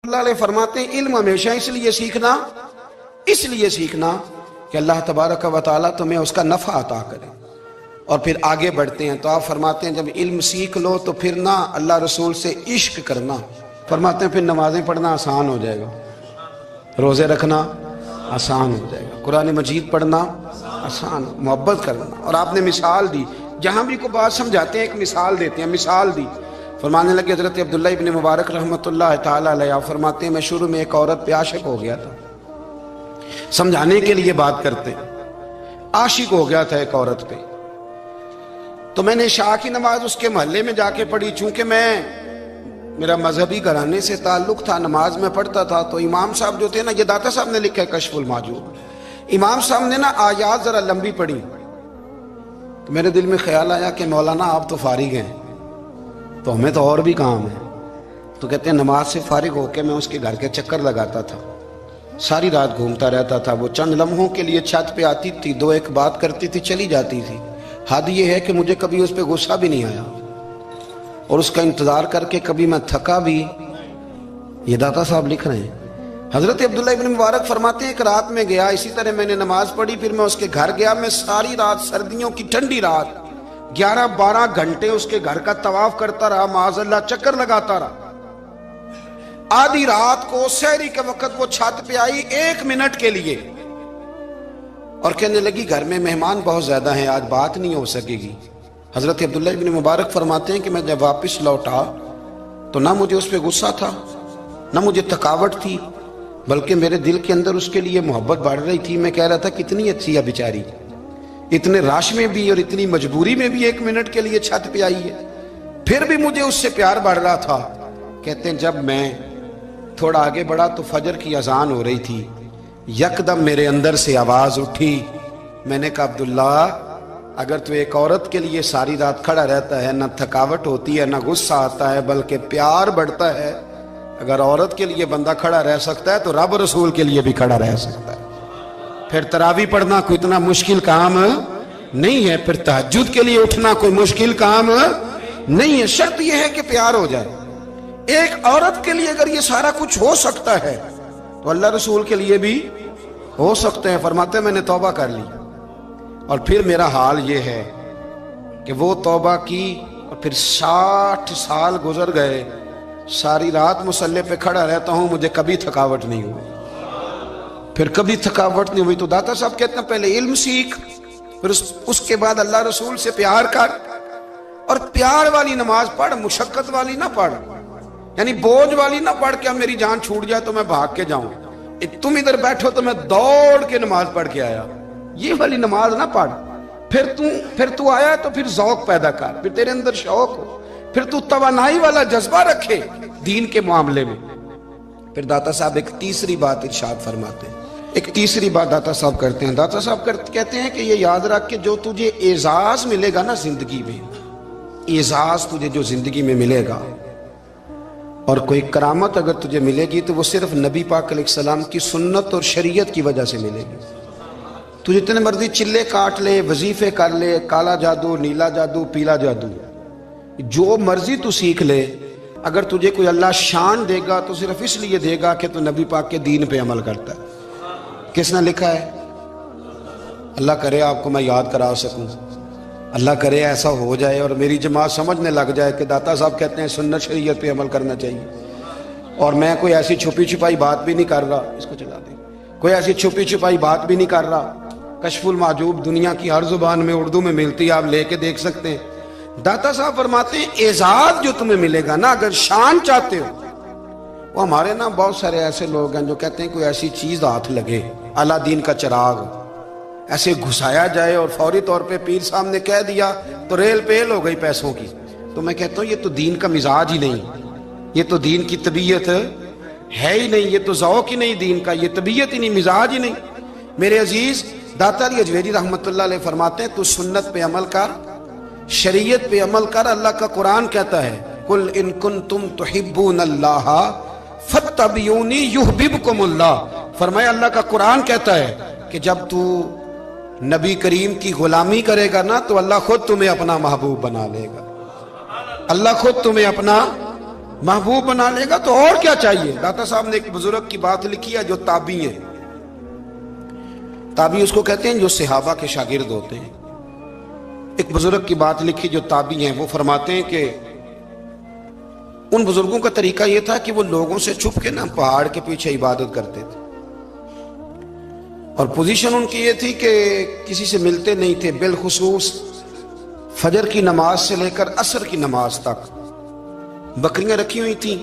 اللہ علیہ فرماتے ہیں علم ہمیشہ اس لیے سیکھنا کہ اللہ تبارک و تعالیٰ تمہیں اس کا نفع عطا کرے اور پھر آگے بڑھتے ہیں. تو آپ فرماتے ہیں جب علم سیکھ لو تو پھر نہ اللہ رسول سے عشق کرنا. فرماتے ہیں پھر نمازیں پڑھنا آسان ہو جائے گا، روزے رکھنا آسان ہو جائے گا، قرآن مجید پڑھنا آسان، محبت کرنا. اور آپ نے مثال دی، جہاں بھی کوئی بات سمجھاتے ہیں ایک مثال دیتے ہیں. مثال دی، فرمانے لگے حضرت عبداللہ ابن مبارک رحمۃ اللہ تعالیٰ علیہ فرماتے ہیں میں شروع میں ایک عورت پہ عاشق ہو گیا تھا. سمجھانے کے لیے بات کرتے، عاشق ہو گیا تھا ایک عورت پہ. تو میں نے عشاء کی نماز اس کے محلے میں جا کے پڑھی. چونکہ میرا مذہبی گھرانے سے تعلق تھا، نماز میں پڑھتا تھا. تو امام صاحب جو تھے نا، یہ داتا صاحب نے لکھا ہے کشف المحجوب، امام صاحب نے نا آیات ذرا لمبی پڑھی. تو میرے دل میں خیال آیا کہ مولانا آپ تو فارغ ہیں تو ہمیں تو اور بھی کام ہے. تو کہتے ہیں نماز سے فارغ ہو کے میں اس کے گھر کے چکر لگاتا تھا، ساری رات گھومتا رہتا تھا. وہ چند لمحوں کے لیے چھت پہ آتی تھی، دو ایک بات کرتی تھی، چلی جاتی تھی. حد یہ ہے کہ مجھے کبھی اس پہ غصہ بھی نہیں آیا اور اس کا انتظار کر کے کبھی میں تھکا بھی. یہ داتا صاحب لکھ رہے ہیں. حضرت عبداللہ ابن مبارک فرماتے ہیں ایک رات میں گیا، اسی طرح میں نے نماز پڑھی، پھر میں اس کے گھر گیا. میں ساری رات، سردیوں کی ٹھنڈی رات، 11-12 گھنٹے اس کے گھر کا طواف کرتا رہا، معاذ اللہ چکر لگاتا رہا. آدھی رات کو سحری کے وقت وہ چھت پہ آئی 1 منٹ کے لیے اور کہنے لگی گھر میں مہمان بہت زیادہ ہیں، آج بات نہیں ہو سکے گی. حضرت عبداللہ ابن مبارک فرماتے ہیں کہ میں جب واپس لوٹا تو نہ مجھے اس پہ غصہ تھا، نہ مجھے تھکاوٹ تھی، بلکہ میرے دل کے اندر اس کے لیے محبت بڑھ رہی تھی. میں کہہ رہا تھا کتنی اچھی ہے بیچاری، اتنے راش میں بھی اور اتنی مجبوری میں بھی 1 منٹ کے لیے چھت پہ آئی ہے، پھر بھی مجھے اس سے پیار بڑھ رہا تھا. کہتے ہیں جب میں تھوڑا آگے بڑھا تو فجر کی اذان ہو رہی تھی. یکدم میرے اندر سے آواز اٹھی. میں نے کہا عبداللہ اگر تو ایک عورت کے لیے ساری رات کھڑا رہتا ہے، نہ تھکاوٹ ہوتی ہے، نہ غصہ آتا ہے، بلکہ پیار بڑھتا ہے، اگر عورت کے لیے بندہ کھڑا رہ سکتا ہے تو رب رسول کے لیے بھی کھڑا رہ سکتا ہے. پھر تراویح پڑھنا کوئی اتنا مشکل کام نہیں ہے، پھر تہجد کے لیے اٹھنا کوئی مشکل کام نہیں ہے. شرط یہ ہے کہ پیار ہو جائے. ایک عورت کے لیے اگر یہ سارا کچھ ہو سکتا ہے تو اللہ رسول کے لیے بھی ہو سکتے ہیں. فرماتے ہیں میں نے توبہ کر لی اور پھر میرا حال یہ ہے کہ وہ توبہ کی اور پھر 60 سال گزر گئے، ساری رات مصلی پہ کھڑا رہتا ہوں، مجھے کبھی تھکاوٹ نہیں ہوئی، پھر کبھی تھکاوٹ نہیں ہوئی. تو داتا صاحب کہتے ہیں پہلے علم سیکھ، پھر اس کے بعد اللہ رسول سے پیار کر، اور پیار والی نماز پڑھ، مشقت والی نہ پڑھ، یعنی بوجھ والی نہ پڑھ کہ اب میری جان چھوٹ جائے تو میں بھاگ کے جاؤں، تم ادھر بیٹھو تو میں دوڑ کے نماز پڑھ کے آیا، یہ والی نماز نہ پڑھ. پھر تو آیا تو پھر ذوق پیدا کر، پھر تیرے اندر شوق ہو، پھر تو توانائی والا جذبہ رکھے دین کے معاملے میں. پھر داتا صاحب ایک تیسری بات ارشاد فرماتے ہیں، ایک تیسری بات داتا صاحب کرتے ہیں. داتا صاحب کہتے ہیں کہ یہ یاد رکھ کہ جو تجھے اعزاز ملے گا نا زندگی میں، اعزاز تجھے جو زندگی میں ملے گا اور کوئی کرامت اگر تجھے ملے گی تو وہ صرف نبی پاک علیہ السلام کی سنت اور شریعت کی وجہ سے ملے گی. تو جتنے مرضی چلے کاٹ لے، وظیفے کر لے، کالا جادو، نیلا جادو، پیلا جادو، جو مرضی تو سیکھ لے، اگر تجھے کوئی اللہ شان دے گا تو صرف اس لیے دے گا کہ تو نبی پاک کے دین پہ عمل کرتا ہے. کس نے لکھا ہے؟ اللہ کرے آپ کو میں یاد کرا سکوں، اللہ کرے ایسا ہو جائے اور میری جماعت سمجھنے لگ جائے کہ داتا صاحب کہتے ہیں سنت شریعت پہ عمل کرنا چاہیے. اور میں کوئی ایسی چھپی چھپائی بات بھی نہیں کر رہا، اس کو چلا دیں، کوئی ایسی چھپی چھپائی بات بھی نہیں کر رہا. کشف المحجوب دنیا کی ہر زبان میں اردو میں ملتی ہے، آپ لے کے دیکھ سکتے ہیں. داتا صاحب فرماتے ہیں اعزاز جو تمہیں ملے گا نا، اگر شان چاہتے ہو، وہ ہمارے نا بہت سارے ایسے لوگ ہیں جو کہتے ہیں کوئی ایسی چیز ہاتھ لگے، اعلیٰ دین کا چراغ ایسے گھسایا جائے اور فوری طور پہ پیر صاحب نے کہہ دیا تو ریل پیل ہو گئی پیسوں کی. تو میں کہتا ہوں یہ تو دین کا مزاج ہی نہیں، یہ تو دین کی طبیعت ہے ہی نہیں، یہ تو ذوق ہی نہیں دین کا، یہ طبیعت ہی نہیں، مزاج ہی نہیں. میرے عزیز داتا علی اجویری رحمۃ اللہ علیہ فرماتے ہیں تو سنت پہ عمل کر، شریعت پہ عمل کر. اللہ کا قرآن کہتا ہے قل ان کنتم تحبون اللہ فاتبعونی یحببکم اللہ. فرمایا اللہ کا قرآن کہتا ہے کہ جب تو نبی کریم کی غلامی کرے گا نا تو اللہ خود تمہیں اپنا محبوب بنا لے گا، اللہ خود تمہیں اپنا محبوب بنا لے گا تو اور کیا چاہیے. داتا صاحب نے ایک بزرگ کی بات لکھی ہے جو تابعی ہیں. تابعی اس کو کہتے ہیں جو صحابہ کے شاگرد ہوتے ہیں. ایک بزرگ کی بات لکھی جو تابعی ہیں, وہ فرماتے ہیں کہ ان بزرگوں کا طریقہ یہ تھا کہ وہ لوگوں سے چھپ کے نا پہاڑ کے پیچھے عبادت کرتے تھے, اور پوزیشن ان کی یہ تھی کہ کسی سے ملتے نہیں تھے, بالخصوص فجر کی نماز سے لے کر عصر کی نماز تک بکریاں رکھی ہوئی تھیں,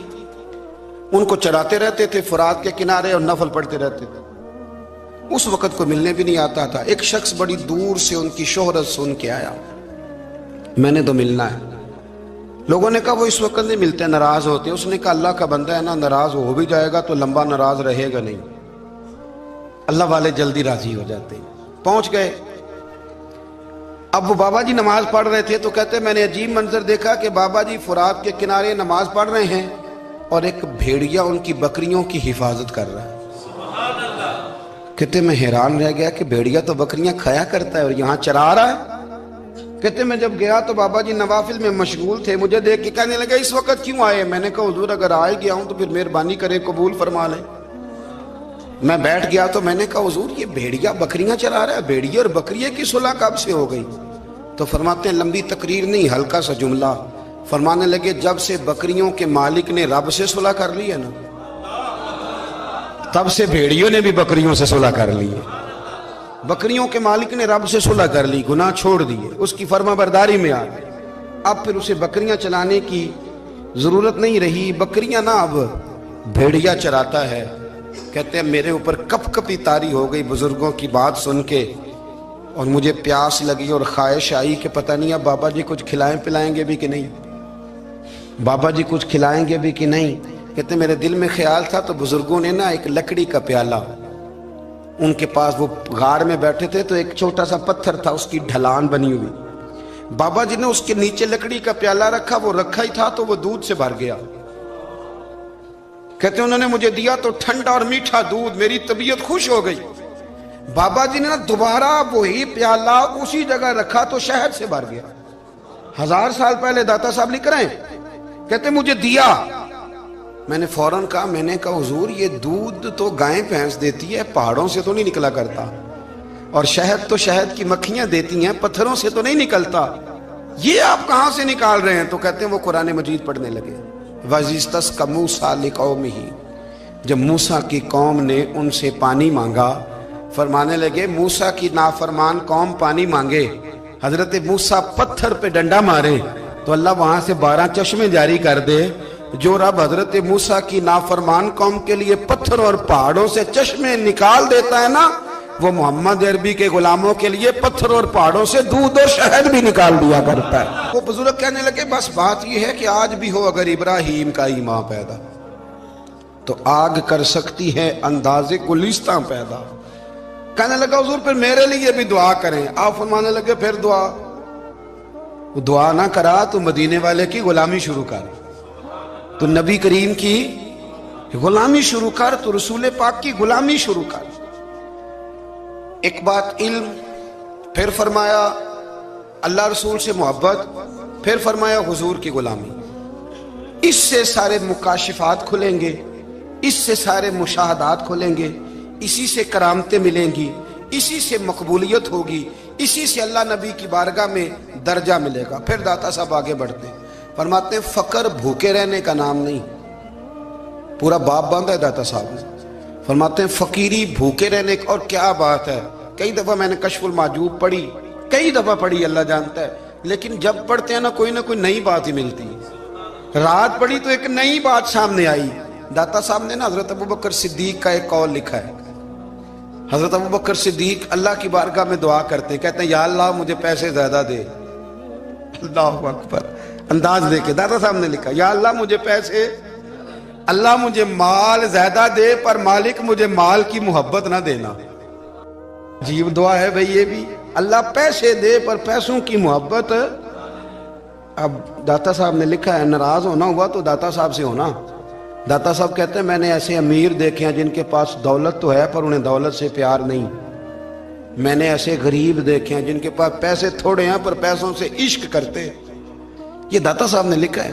ان کو چراتے رہتے تھے فرات کے کنارے اور نفل پڑھتے رہتے تھے. اس وقت کو ملنے بھی نہیں آتا تھا. ایک شخص بڑی دور سے ان کی شہرت سن کے آیا, میں نے تو ملنا ہے. لوگوں نے کہا وہ اس وقت نہیں ملتے, ناراض ہوتے. اس نے کہا اللہ کا بندہ ہے نا, ناراض ہو بھی جائے گا تو لمبا ناراض رہے گا نہیں, اللہ والے جلدی راضی ہو جاتے ہیں. پہنچ گئے. اب وہ بابا جی نماز پڑھ رہے تھے تو کہتے میں نے عجیب منظر دیکھا کہ بابا جی فرات کے کنارے نماز پڑھ رہے ہیں اور ایک بھیڑیا ان کی بکریوں کی حفاظت کر رہا ہے. کہتے میں حیران رہ گیا کہ بھیڑیا تو بکریاں کھایا کرتا ہے اور یہاں چرا رہا ہے. کہتے میں جب گیا تو بابا جی نوافل میں مشغول تھے, مجھے دیکھ کے کہنے لگا اس وقت کیوں آئے. میں نے کہا حضور اگر آئے گیا ہوں تو پھر مہربانی کرے قبول فرما لیں. میں بیٹھ گیا تو میں نے کہا حضور یہ بھیڑیا بکریاں چرا رہا ہے, بھیڑیا اور بکریے کی صلح کب سے ہو گئی؟ تو فرماتے ہیں لمبی تقریر نہیں, ہلکا سا جملہ. فرمانے لگے جب سے بکریوں کے مالک نے رب سے صلح کر لی ہے نا, تب سے بھیڑیوں نے بھی بکریوں سے صلح کر لی ہے. بکریوں کے مالک نے رب سے صلح کر لی, گناہ چھوڑ دیے, اس کی فرما برداری میں آ گئے. اب پھر اسے بکریاں چلانے کی ضرورت نہیں رہی. بکریاں نا اب بھیڑیا چراتا ہے. کہتے ہیں میرے اوپر کپ کپی طاری ہو گئی بزرگوں کی بات سن کے, اور مجھے پیاس لگی اور خواہش آئی کہ پتہ نہیں اب بابا جی کچھ کھلائیں پلائیں گے بھی کہ نہیں, بابا جی کچھ کھلائیں گے بھی کہ نہیں. کہتے میرے دل میں خیال تھا تو بزرگوں نے نا ایک لکڑی کا پیالہ, ان کے پاس وہ غار میں بیٹھے تھے تو ایک چھوٹا سا پتھر تھا, اس کی ڈھلان بنی ہوئی. بابا جی نے اس کے نیچے لکڑی کا پیالہ رکھا, وہ رکھا ہی تھا تو وہ دودھ سے بھر گیا. کہتے انہوں نے مجھے دیا تو ٹھنڈا اور میٹھا دودھ, میری طبیعت خوش ہو گئی. بابا جی نے نا دوبارہ وہی پیالہ اسی جگہ رکھا تو شہد سے بھر گیا. 1000 سال پہلے داتا صاحب لکھ رہے ہیں. کہتے مجھے دیا, میں نے فوراً کہا, میں نے کہا حضور یہ دودھ تو گائیں بھینس دیتی ہے, پہاڑوں سے تو نہیں نکلا کرتا, اور شہد تو شہد کی مکھیاں دیتی ہیں, پتھروں سے تو نہیں نکلتا, یہ آپ کہاں سے نکال رہے ہیں؟ تو کہتے ہیں وہ قرآن مجید پڑھنے لگے. وَإِذِ اسْتَسْقَى مُوسَىٰ لِقَوْمِهِ, جب موسیٰ کی قوم نے ان سے پانی مانگا, فرمانے لگے موسیٰ کی نافرمان قوم پانی مانگے, حضرت موسیٰ پتھر پہ ڈنڈا مارے تو اللہ وہاں سے 12 چشمے جاری کر دے. جو رب حضرت موسیٰ کی نافرمان قوم کے لیے پتھر اور پہاڑوں سے چشمے نکال دیتا ہے نا, وہ محمد عربی کے غلاموں کے لیے پتھر اور پہاڑوں سے دودھ اور شہد بھی نکال دیا کرتا ہے. وہ بزرگ کہنے لگے بس بات یہ ہے کہ آج بھی ہو اگر ابراہیم کا ایمان پیدا تو آگ کر سکتی ہے انداز گلستاں پیدا. کہنے لگا حضور پھر میرے لیے بھی دعا کریں. آپ فرمانے لگے پھر دعا, وہ دعا نہ کرا تو مدینے والے کی غلامی شروع کر, تو نبی کریم کی غلامی شروع کر, تو رسول پاک کی غلامی شروع کر. ایک بات علم, پھر فرمایا اللہ رسول سے محبت, پھر فرمایا حضور کی غلامی. اس سے سارے مکاشفات کھلیں گے, اس سے سارے مشاہدات کھلیں گے, اسی سے کرامتیں ملیں گی, اسی سے مقبولیت ہوگی, اسی سے اللہ نبی کی بارگاہ میں درجہ ملے گا. پھر داتا صاحب آگے بڑھتے ہیں, فرماتے ہیں فقر بھوکے رہنے کا نام نہیں. پورا باب باندھا ہے داتا صاحب نے. فرماتے ہیں فقیری بھوکے رہنے کا, اور کیا بات ہے. کئی دفعہ میں نے کشف المعجوب پڑھی, کئی دفعہ پڑھی, اللہ جانتا ہے, لیکن جب پڑھتے ہیں نا کوئی نئی بات ہی ملتی. رات پڑھی تو ایک نئی بات سامنے آئی. داتا صاحب نے نا حضرت ابوبکر صدیق کا ایک قول لکھا ہے. حضرت ابوبکر صدیق اللہ کی بارگاہ میں دعا کرتے ہیں, کہتے ہیں یا اللہ مجھے پیسے زیادہ دے. اللہ اکبر, انداز دیکھے داتا صاحب نے لکھا یا اللہ مجھے پیسے, اللہ مجھے مال زیادہ دے پر مالک مجھے مال کی محبت نہ دینا. عجیب دعا ہے بھئی یہ بھی, اللہ پیسے دے پر پیسوں کی محبت. اب داتا صاحب نے لکھا ہے ناراض ہونا ہوا تو داتا صاحب سے ہونا. داتا صاحب کہتے ہیں میں نے ایسے امیر دیکھے ہیں جن کے پاس دولت تو ہے پر انہیں دولت سے پیار نہیں. میں نے ایسے غریب دیکھے ہیں جن کے پاس پیسے تھوڑے ہیں پر پیسوں سے عشق کرتے. یہ داتا صاحب نے لکھا ہے.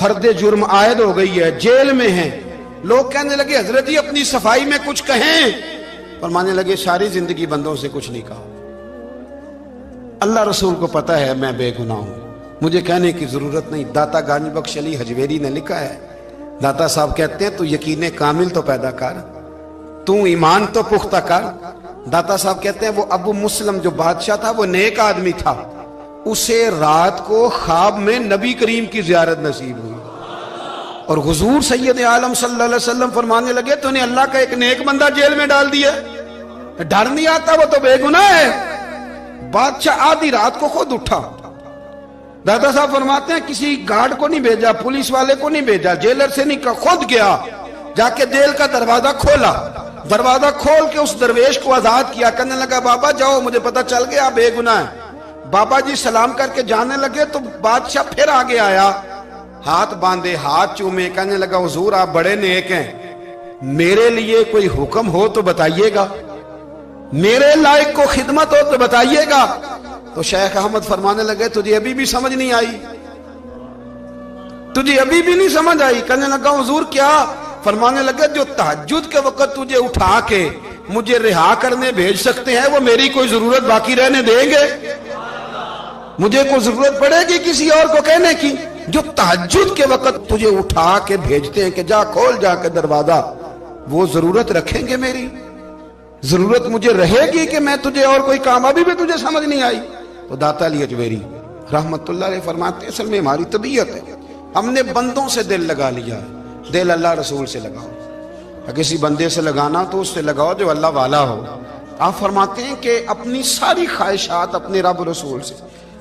فرد جرم عائد ہو گئی ہے، جیل میں ہیں. لوگ کہنے لگے حضرت جی اپنی صفائی میں کچھ کہیں. فرمانے لگے ساری زندگی بندوں سے کچھ نہیں کہا. اللہ رسول کو پتا ہے میں بے گناہ ہوں، مجھے کہنے کی ضرورت نہیں. داتا گنج بخش علی حجویری نے لکھا ہے، داتا صاحب کہتے ہیں تو یقین کامل تو پیدا کر، تو ایمان تو پختہ کر. داتا صاحب کہتے ہیں وہ ابو مسلم جو بادشاہ تھا وہ نیک آدمی تھا، اسے رات کو خواب میں نبی کریم کی زیارت نصیب ہوئی اور حضور سید عالم صلی اللہ علیہ وسلم فرمانے لگے تو نے اللہ کا ایک نیک بندہ جیل میں ڈال دیا. ڈر نہیں آتا، وہ تو بے گناہ ہے. بادشاہ آدھی رات کو خود اٹھا. دادا صاحب فرماتے ہیں کسی گارڈ کو نہیں بھیجا، پولیس والے کو نہیں بھیجا، جیلر سے نہیں کہا، خود گیا، جا کے جیل کا دروازہ کھولا. دروازہ کھول کے اس درویش کو آزاد کیا. کہنے لگا بابا جاؤ، مجھے پتا چل گیا آپ بے گناہ ہیں. بابا جی سلام کر کے جانے لگے تو بادشاہ پھر آگے آیا، ہاتھ باندھے، ہاتھ چومے. کہنے لگا حضور آپ بڑے نیک ہیں، میرے لیے کوئی حکم ہو تو بتائیے گا، میرے لائق کو خدمت ہو تو بتائیے گا. تو شیخ احمد فرمانے لگے تجھے ابھی بھی سمجھ نہیں آئی، تجھے ابھی بھی نہیں سمجھ آئی. کہنے لگا حضور کیا؟ فرمانے لگے جو تہجد کے وقت تجھے اٹھا کے مجھے رہا کرنے بھیج سکتے ہیں وہ میری کوئی ضرورت باقی رہنے دیں گے؟ مجھے کوئی ضرورت پڑے گی کسی اور کو کہنے کی؟ جو تہجد کے وقت تجھے اٹھا کے بھیجتے ہیں کہ جا کھول جا کے دروازہ، وہ ضرورت رکھیں گے میری؟ ضرورت مجھے رہے گی کہ میں تجھے اور کوئی کام؟ ابھی بھی تجھے سمجھ نہیں آئی؟ تو داتا علی حجویری رحمت اللہ علیہ فرماتے ہیں اصل میں ہماری طبیعت ہے، ہم نے بندوں سے دل لگا لیا ہے. دل اللہ رسول سے لگاؤ، کسی بندے سے لگانا تو اس سے لگاؤ جو اللہ والا ہو. آپ فرماتے ہیں کہ اپنی ساری خواہشات اپنے رب رسول سے،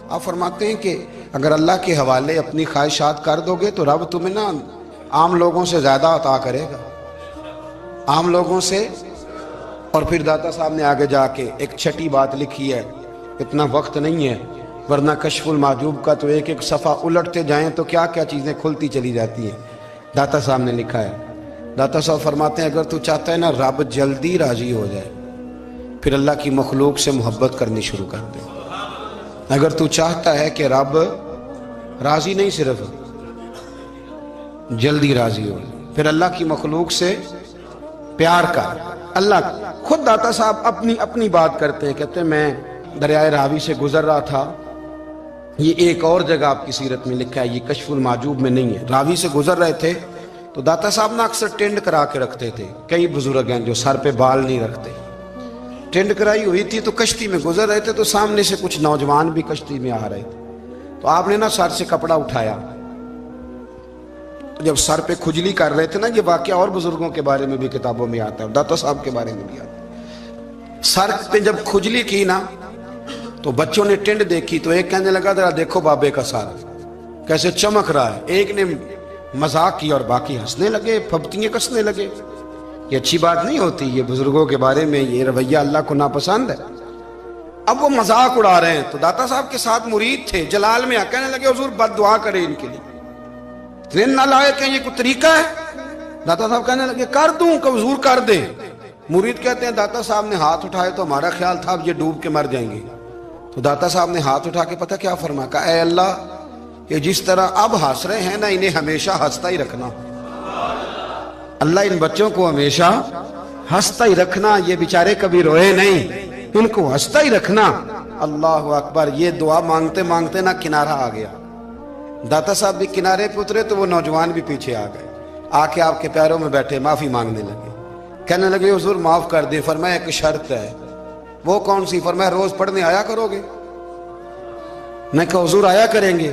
آپ فرماتے ہیں کہ اگر اللہ کے حوالے اپنی خواہشات کر دو گے تو رب تمہیں نا عام لوگوں سے زیادہ عطا کرے گا، عام لوگوں سے. اور پھر داتا صاحب نے آگے جا کے ایک چھٹی بات لکھی ہے، اتنا وقت نہیں ہے ورنہ کشف المحجوب کا تو ایک ایک صفحہ الٹتے جائیں تو کیا کیا چیزیں کھلتی چلی جاتی ہیں. داتا صاحب نے لکھا ہے، داتا صاحب فرماتے ہیں اگر تو چاہتا ہے نا رب جلدی راضی ہو جائے پھر اللہ کی مخلوق سے محبت کرنی شروع کر دے. اگر تو چاہتا ہے کہ رب راضی نہیں صرف جلدی راضی ہو پھر اللہ کی مخلوق سے پیار کر. اللہ خود داتا صاحب اپنی بات کرتے ہیں، کہتے ہیں میں دریائے راوی سے گزر رہا تھا، یہ ایک اور جگہ آپ کی سیرت میں لکھا ہے، یہ کشف المحجوب میں نہیں ہے. راوی سے گزر رہے تھے تو داتا صاحب نے اکثر ٹینڈ کرا کے رکھتے تھے. کئی بزرگ ہیں جو سر پہ بال نہیں رکھتے، ٹینڈ کرائی ہوئی تھی تو کشتی میں گزر رہے تھے تو سامنے سے کچھ نوجوان بھی کشتی میں آ رہے تھے. تو آپ نے نا سر سے کپڑا اٹھایا، جب سر پہ کھجلی کر رہے تھے نا، یہ واقعہ اور بزرگوں کے بارے میں بھی کتابوں میں آتا ہے، داتا صاحب کے بارے میں بھی آتا ہے. سر پہ جب کھجلی کی نا تو بچوں نے ٹینڈ دیکھی تو ایک کہنے لگا ذرا دیکھو بابے کا سر کیسے چمک رہا ہے. ایک نے مذاق کی اور باقی ہنسنے لگے، پھپتیاں کسنے لگے. یہ اچھی بات نہیں ہوتی، یہ بزرگوں کے بارے میں یہ رویہ اللہ کو ناپسند ہے. اب وہ مذاق اڑا رہے ہیں تو داتا صاحب کے ساتھ مرید تھے جلال میں کہنے لگے حضور بد دعا کرے ان کے لیے، اتنے نالائق ہیں، یہ کوئی طریقہ ہے؟ داتا صاحب کہنے لگے کر دوں کہ حضور کر دے. مرید کہتے ہیں داتا صاحب نے ہاتھ اٹھائے تو ہمارا خیال تھا اب یہ ڈوب کے مر جائیں گے. تو داتا صاحب نے ہاتھ اٹھا کے پتہ کیا فرمایا؟ کہا اے اللہ یہ جس طرح اب ہنس رہے ہیں نا انہیں ہمیشہ ہنستا ہی رکھنا. اللہ ان بچوں کو ہمیشہ ہنستا ہی رکھنا، یہ بیچارے کبھی روئے نہیں، ان کو ہنستا ہی رکھنا. اللہ اکبر. یہ دعا مانگتے مانگتے نا کنارہ آ گیا. داتا صاحب بھی کنارے پہ اترے تو وہ نوجوان بھی پیچھے آ گئے، آ کے آپ کے پیروں میں بیٹھے معافی مانگنے لگے. کہنے لگے حضور معاف کر دیں. فرمایا ایک شرط ہے. وہ کون سی؟ فرمایا روز پڑھنے آیا کرو گے. میں کہا حضور آیا کریں گے.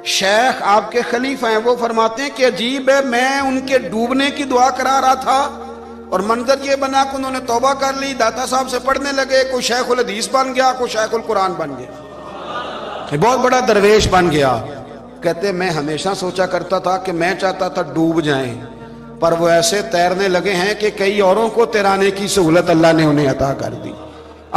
شیخ آپ کے خلیفہ ہیں، وہ فرماتے ہیں کہ عجیب ہے میں ان کے ڈوبنے کی دعا کرا رہا تھا اور منظر یہ بنا کہ انہوں نے توبہ کر لی، داتا صاحب سے پڑھنے لگے، کوئی شیخ الحدیث بن گیا، کوئی شیخ القرآن بن گیا، بہت بڑا درویش بن گیا. کہتے میں ہمیشہ سوچا کرتا تھا کہ میں چاہتا تھا ڈوب جائیں، پر وہ ایسے تیرنے لگے ہیں کہ کئی اوروں کو تیرانے کی سہولت اللہ نے انہیں عطا کر دی،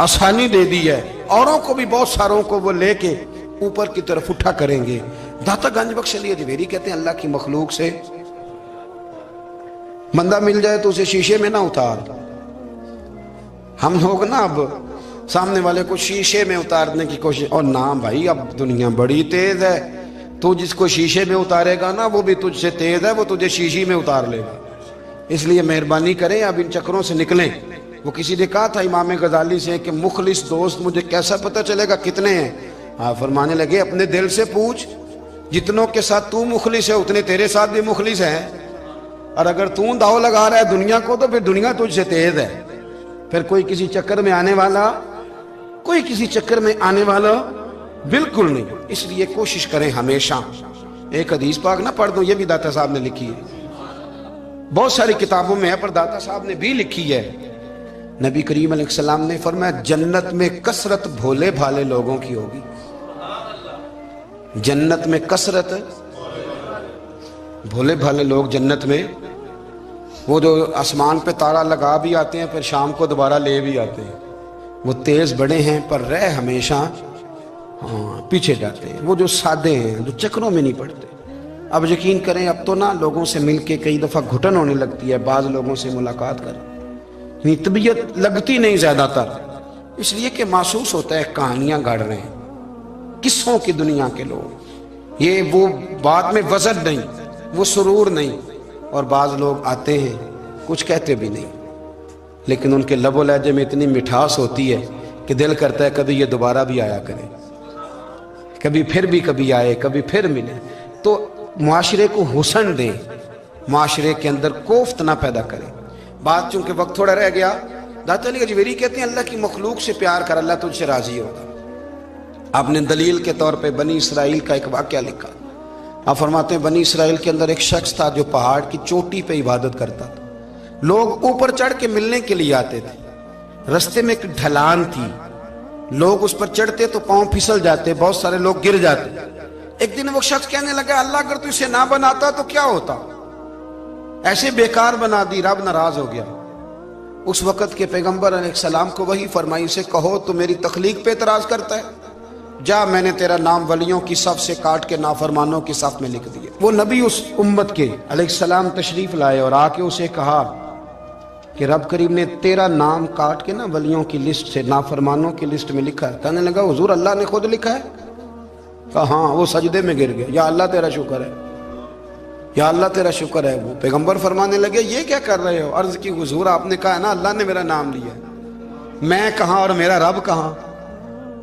آسانی دے دی ہے. اوروں کو بھی بہت ساروں کو وہ لے کے اوپر کی طرف اٹھا کریں گے. داتا گنج بخش علی حجویری کہتے ہیں اللہ کی مخلوق سے بندہ مل جائے تو اسے شیشے میں نہ اتار. ہم لوگ نا اب سامنے والے کو شیشے میں اتارنے کی کوشش، اور نہ بھائی اب دنیا بڑی تیز ہے، تو جس کو شیشے میں اتارے گا نا وہ بھی تجھ سے تیز ہے، وہ تجھے شیشی میں اتار لے گا۔ اس لیے مہربانی کریں اب ان چکروں سے نکلیں۔ وہ کسی نے کہا تھا امام غزالی سے کہ مخلص دوست مجھے کیسا پتہ چلے گا کتنے ہیں؟ آپ فرمانے لگے اپنے دل سے پوچھ، جتنوں کے ساتھ تو مخلص ہے اتنے تیرے ساتھ بھی مخلص ہیں، اور اگر تو داؤ لگا رہا ہے دنیا کو تو پھر دنیا تجھ سے تیز ہے۔ پھر کوئی کسی چکر میں آنے والا بالکل نہیں۔ اس لیے کوشش کریں ہمیشہ۔ ایک حدیث پاک نہ پڑھ دوں، یہ بھی داتا صاحب نے لکھی ہے، بہت ساری کتابوں میں ہے پر داتا صاحب نے بھی لکھی ہے۔ نبی کریم علیہ السلام نے فرمایا جنت میں کثرت بھولے بھالے لوگوں کی ہوگی۔ جنت میں کثرت بھولے بھالے لوگ جنت میں، وہ جو آسمان پہ تارا لگا بھی آتے ہیں پھر شام کو دوبارہ لے بھی آتے ہیں، وہ تیز بڑے ہیں پر رہ ہمیشہ پیچھے جاتے ہیں۔ وہ جو سادے ہیں، جو چکروں میں نہیں پڑتے۔ اب یقین کریں اب تو نا لوگوں سے مل کے کئی دفعہ گھٹن ہونے لگتی ہے، بعض لوگوں سے ملاقات کر طبیعت لگتی نہیں زیادہ تر، اس لیے کہ محسوس ہوتا ہے کہانیاں گاڑ رہے ہیں، قصوں کی دنیا کے لوگ، یہ وہ بات میں وزن نہیں، وہ سرور نہیں۔ اور بعض لوگ آتے ہیں کچھ کہتے بھی نہیں، لیکن ان کے لب و لہجے میں اتنی مٹھاس ہوتی ہے کہ دل کرتا ہے کبھی یہ دوبارہ بھی آیا کرے، کبھی آئے، کبھی پھر ملے۔ تو معاشرے کو حسن دیں، معاشرے کے اندر کوفت نہ پیدا کریں۔ بات چونکہ وقت تھوڑا رہ گیا، داتا علی اجمیری کہتے ہیں اللہ کی مخلوق سے پیار کر، اللہ تجھ سے راضی ہوگا۔ آپ نے دلیل کے طور پہ بنی اسرائیل کا ایک واقعہ لکھا۔ آپ فرماتے ہیں بنی اسرائیل کے اندر ایک شخص تھا جو پہاڑ کی چوٹی پہ عبادت کرتا تھا، لوگ اوپر چڑھ کے ملنے کے لیے آتے تھے، رستے میں ایک ڈھلان تھی، لوگ اس پر چڑھتے تو پاؤں پھسل جاتے، بہت سارے لوگ گر جاتے۔ ایک دن وہ شخص کہنے لگا اللہ اگر تو اسے نہ بناتا تو کیا ہوتا، ایسے بیکار بنا دی، رب ناراض ہو گیا۔ اس وقت کے پیغمبر علیہ السلام کو وحی فرمائی سے کہو تو میری تخلیق پہ اعتراض کرتا ہے، جا میں نے تیرا نام ولیوں کی صف سے کاٹ کے نافرمانوں کی صف میں لکھ دیا۔ وہ نبی اس امت کے علیہ السلام تشریف لائے اور آ کے اسے کہا کہ رب کریم نے تیرا نام کاٹ کے نا ولیوں کی لسٹ سے نافرمانوں کی لسٹ میں لکھا ہے۔ کہنے لگا حضور اللہ نے خود لکھا ہے؟ کہا ہاں۔ وہ سجدے میں گر گیا، یا اللہ تیرا شکر ہے، یا اللہ تیرا شکر ہے۔ وہ پیغمبر فرمانے لگے یہ کیا کر رہے ہو؟ عرض کی حضور آپ نے کہا ہے نا اللہ نے میرا نام لیا ہے، میں کہاں اور میرا رب کہاں؟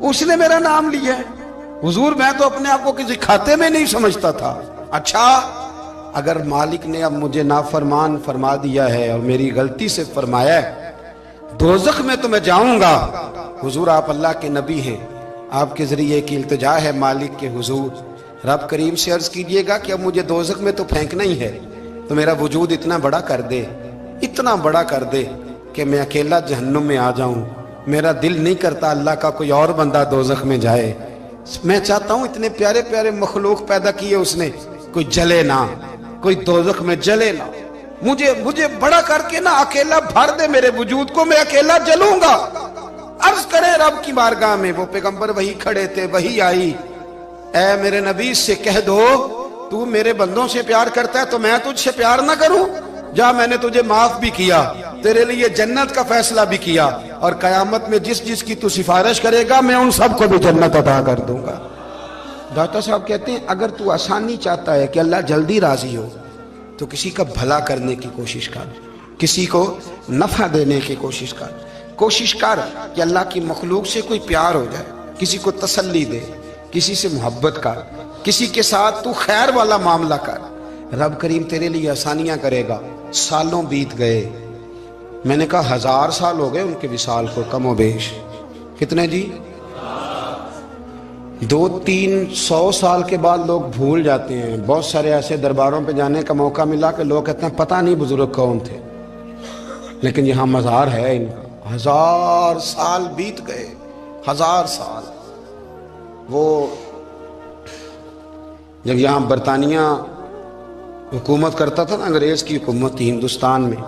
اس نے میرا نام لیا ہے حضور، میں تو اپنے آپ کو کسی کھاتے میں نہیں سمجھتا تھا۔ اچھا اگر مالک نے اب مجھے نافرمان فرما دیا ہے اور میری غلطی سے فرمایا ہے دوزخ میں تو میں جاؤں گا۔ حضور آپ اللہ کے نبی ہیں، آپ کے ذریعے کی التجا ہے مالک کے حضور، رب کریم سے عرض کیجئے گا کہ اب مجھے دوزخ میں تو پھینکنا ہی ہے، تو میرا وجود اتنا بڑا کر دے، اتنا بڑا کر دے کہ میں اکیلا جہنم میں آ جاؤں۔ میرا دل نہیں کرتا اللہ کا کوئی اور بندہ دوزخ میں جائے، میں چاہتا ہوں اتنے پیارے پیارے مخلوق پیدا کیے اس نے، کوئی جلے نہ، کوئی دوزخ میں جلے نہ، مجھے بڑا کر کے نا اکیلا بھر دے میرے وجود کو، میں اکیلا جلوں گا۔ عرض کرے رب کی بارگاہ میں، وہ پیغمبر وہی کھڑے تھے، وہی آئی، اے میرے نبی سے کہہ دو تو میرے بندوں سے پیار کرتا ہے تو میں تجھ سے پیار نہ کروں؟ جا میں نے تجھے معاف بھی کیا، تیرے لیے جنت کا فیصلہ بھی کیا، اور قیامت میں جس کی تو سفارش کرے گا میں ان سب کو بھی جنت عطا کر دوں گا۔ داتا صاحب کہتے ہیں اگر تو آسانی چاہتا ہے کہ اللہ جلدی راضی ہو تو کسی کا بھلا کرنے کی کوشش کر، کسی کو نفع دینے کی کوشش کر کہ اللہ کی مخلوق سے کوئی پیار ہو جائے، کسی کو تسلی دے، کسی سے محبت کر، کسی کے ساتھ تو خیر والا معاملہ کر، رب کریم تیرے لیے آسانیاں کرے گا۔ سالوں بیت گئے، میں نے کہا 1000 سال ہو گئے ان کے وصال کو کم و بیش، کتنے جی؟ 200-300 سال کے بعد لوگ بھول جاتے ہیں۔ بہت سارے ایسے درباروں پہ جانے کا موقع ملا کہ لوگ کہتے ہیں پتہ نہیں بزرگ کون تھے، لیکن یہاں مزار ہے ان کا۔ 1000 سال بیت گئے، 1000 سال۔ وہ جب یہاں برطانیہ حکومت کرتا تھا نا، انگریز کی حکومت تھی ہندوستان میں،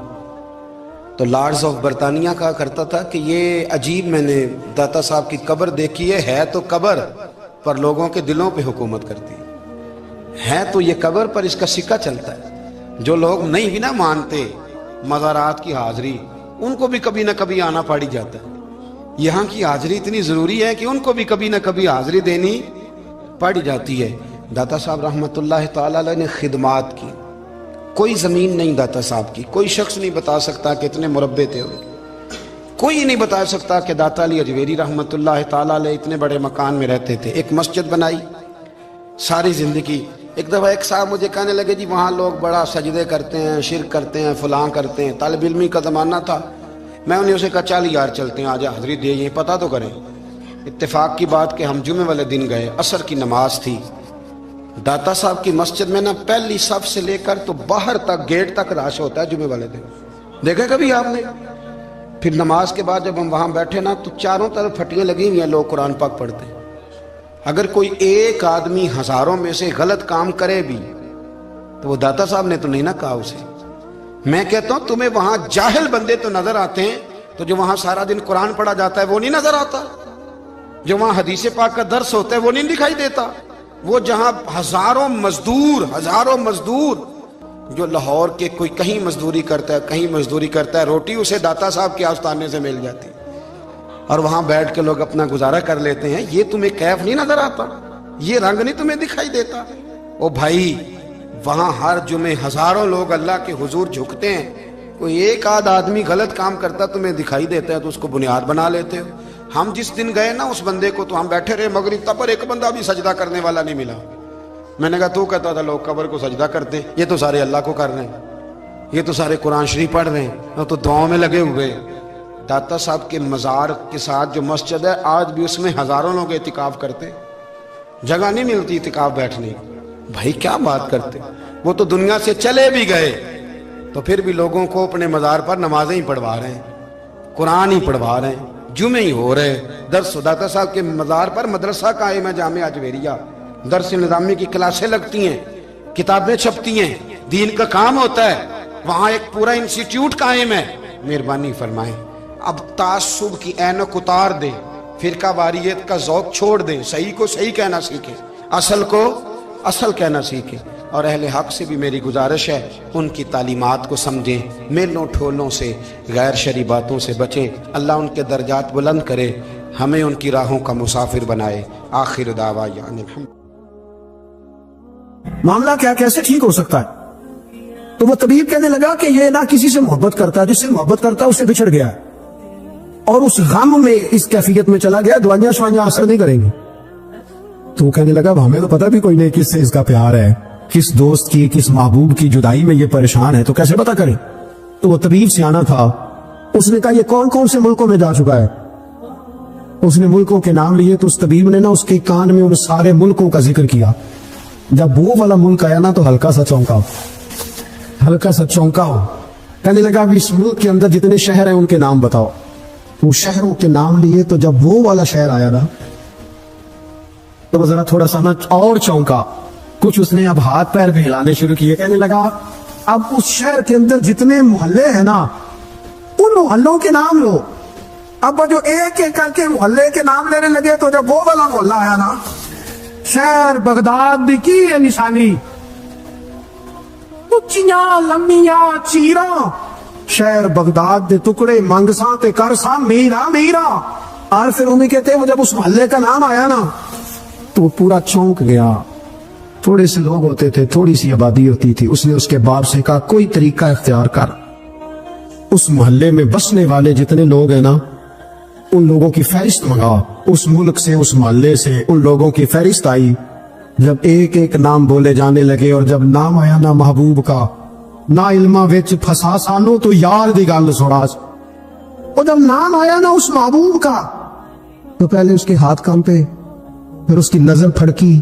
تو لارڈز آف برطانیہ کہا کرتا تھا کہ یہ عجیب، میں نے داتا صاحب کی قبر دیکھی ہے تو قبر پر لوگوں کے دلوں پہ حکومت کرتی ہے تو یہ قبر پر اس کا سکہ چلتا ہے۔ جو لوگ نہیں بھی نہ مانتے مزارات کی حاضری، ان کو بھی کبھی نہ کبھی آنا پڑ ہی جاتا ہے۔ یہاں کی حاضری اتنی ضروری ہے کہ ان کو بھی کبھی نہ کبھی حاضری دینی پڑ جاتی ہے۔ داتا صاحب رحمۃ اللہ تعالی علیہ نے خدمات کی، کوئی زمین نہیں داتا صاحب کی، کوئی شخص نہیں بتا سکتا کہ اتنے مربع تھے، کوئی نہیں بتا سکتا کہ داتا علی اجویری رحمۃ اللہ تعالی علیہ اتنے بڑے مکان میں رہتے تھے۔ ایک مسجد بنائی ساری زندگی۔ ایک دفعہ ایک صاحب مجھے کہنے لگے جی وہاں لوگ بڑا سجدے کرتے ہیں، شرک کرتے ہیں، فلاں کرتے ہیں، طالب علمی کا زمانہ تھا۔ میں انہیں اسے کہا چل یار چلتے ہیں، آجا حضری دے یہ پتہ تو کریں۔ اتفاق کی بات کہ ہم جمعے والے دن گئے، عصر کی نماز تھی، داتا صاحب کی مسجد میں نا پہلی صف سے لے کر تو باہر تک گیٹ تک رش ہوتا ہے جمعے والے دن، دیکھا کبھی آپ نے؟ پھر نماز کے بعد جب ہم وہاں بیٹھے نا تو چاروں طرف پھٹیاں لگی ہوئی ہیں، لوگ قرآن پاک پڑھتے ہیں۔ اگر کوئی ایک آدمی ہزاروں میں سے غلط کام کرے بھی تو وہ داتا صاحب نے تو نہیں نہ کہا اسے۔ میں کہتا ہوں تمہیں وہاں جاہل بندے تو نظر آتے ہیں، تو جو وہاں سارا دن قرآن پڑھا جاتا ہے وہ نہیں نظر آتا، جو وہاں حدیث پاک کا درس ہوتا ہے وہ نہیں دکھائی دیتا، وہ جہاں ہزاروں مزدور جو لاہور کے کوئی کہیں مزدوری کرتا ہے کہیں مزدوری کرتا ہے، روٹی اسے داتا صاحب کے آستانے سے مل جاتی اور وہاں بیٹھ کے لوگ اپنا گزارا کر لیتے ہیں۔ یہ تمہیں کیف نہیں نظر آتا، یہ رنگ نہیں تمہیں دکھائی دیتا؟ او بھائی وہاں ہر جمعے ہزاروں لوگ اللہ کے حضور جھکتے ہیں، کوئی ایک آدھ آدمی غلط کام کرتا تمہیں دکھائی دیتا ہے تو اس کو بنیاد بنا لیتے ہو۔ ہم جس دن گئے نا اس بندے کو تو ہم بیٹھے رہے مغرب تک، پر ایک بندہ بھی سجدہ کرنے والا نہیں ملا۔ میں نے کہا تو کہتا تھا لوگ قبر کو سجدہ کرتے ہیں، یہ تو سارے اللہ کو کر رہے ہیں، یہ تو سارے قرآن شریف پڑھ رہے ہیں، تو دعاؤں میں لگے ہوئے۔ داتا صاحب کے مزار کے ساتھ جو مسجد ہے آج بھی اس میں ہزاروں لوگ اعتکاف کرتے، جگہ نہیں ملتی اعتکاف بیٹھنے۔ بھائی کیا بات کرتے، وہ تو دنیا سے چلے بھی گئے تو پھر بھی لوگوں کو اپنے مزار پر نمازیں ہی پڑھوا رہے ہیں، قرآن ہی پڑھوا رہے ہیں، جمعے ہی ہو رہے درس۔ داتا صاحب کے مزار پر مدرسہ قائم ہے جامعہ اجویریہ، درس نظامی کی کلاسیں لگتی ہیں، کتابیں چھپتی ہیں، دین کا کام ہوتا ہے، وہاں ایک پورا انسٹیٹیوٹ قائم ہے۔ مہربانی فرمائیں اب تعصب کی اینک اتار دیں، فرقہ واریت کا ذوق چھوڑ دیں، صحیح کو صحیح کہنا سیکھیں، اصل کو اصل کہنا سیکھیں۔ اور اہل حق سے بھی میری گزارش ہے ان کی تعلیمات کو سمجھیں، میلوں ٹھولوں سے غیر شرعی باتوں سے بچیں، اللہ ان کے درجات بلند کرے، ہمیں ان کی راہوں کا مسافر بنائے۔ آخر دعوانا الحمد۔ معاملہ کیا کیسے ٹھیک ہو سکتا ہے؟ تو وہ طبیب کہنے لگا کہ یہ نہ کسی سے محبت کرتا ہے، جس سے محبت کرتا ہے اس سے بچھڑ گیا اور اس غم میں اس کیفیت میں چلا گیا، دوائیاں شوائیاں اثر نہیں کریں گی۔ تو وہ کہنے لگا ہمیں تو پتہ بھی کوئی نہیں کس سے اس کا پیار ہے، کس دوست کی کس محبوب کی جدائی میں یہ پریشان ہے، تو کیسے پتہ کریں؟ تو وہ طبیب سیانا تھا، اس نے کہا یہ کون کون سے ملکوں میں جا چکا ہے؟ اس نے ملکوں کے نام لیے تو اس طبیب نے نا اس کے کان میں ان سارے ملکوں کا ذکر کیا۔ جب وہ والا ملک آیا نا تو ہلکا سا چونکا ہو، کہنے لگا اب اس ملک کے اندر جتنے شہر ہیں ان کے نام بتاؤ۔ وہ شہروں کے نام لیے تو جب وہ والا شہر آیا نا تو وہ ذرا تھوڑا سا نا اور چونکا، کچھ اس نے اب ہاتھ پیر بھی ہلانے شروع کیے، کہنے لگا اب اس شہر کے اندر جتنے محلے ہیں نا ان محلوں کے نام لو۔ اب جو ایک ایک کر کے محلے کے نام لینے لگے تو جب وہ والا محلہ آیا نا، شہر بغداد بھی کی ہے نشانی، اچیاں لمیاں چیراں، شہر بغداد دے ٹکڑے منگساں تے کرساں میرا۔ اور پھر انہیں کہتے ہیں وہ جب اس محلے کا نام آیا نا تو پورا چونک گیا۔ تھوڑے سے لوگ ہوتے تھے، تھوڑی سی آبادی ہوتی تھی، اس نے اس کے باپ سے کہا کوئی طریقہ اختیار کر، اس محلے میں بسنے والے جتنے لوگ ہیں نا ان لوگوں کی فہرست منگا، اس ملک سے اس محلے سے ان لوگوں کی فہرست آئی۔ جب ایک ایک نام بولے جانے لگے اور جب نام آیا نا محبوب کا، نہ علمہ وچ پھسا سانو تو یار دی گل سنا، اور جب نام آیا نا اس محبوب کا تو پہلے اس کے ہاتھ کانپے، پھر اس کی نظر پھڑکی،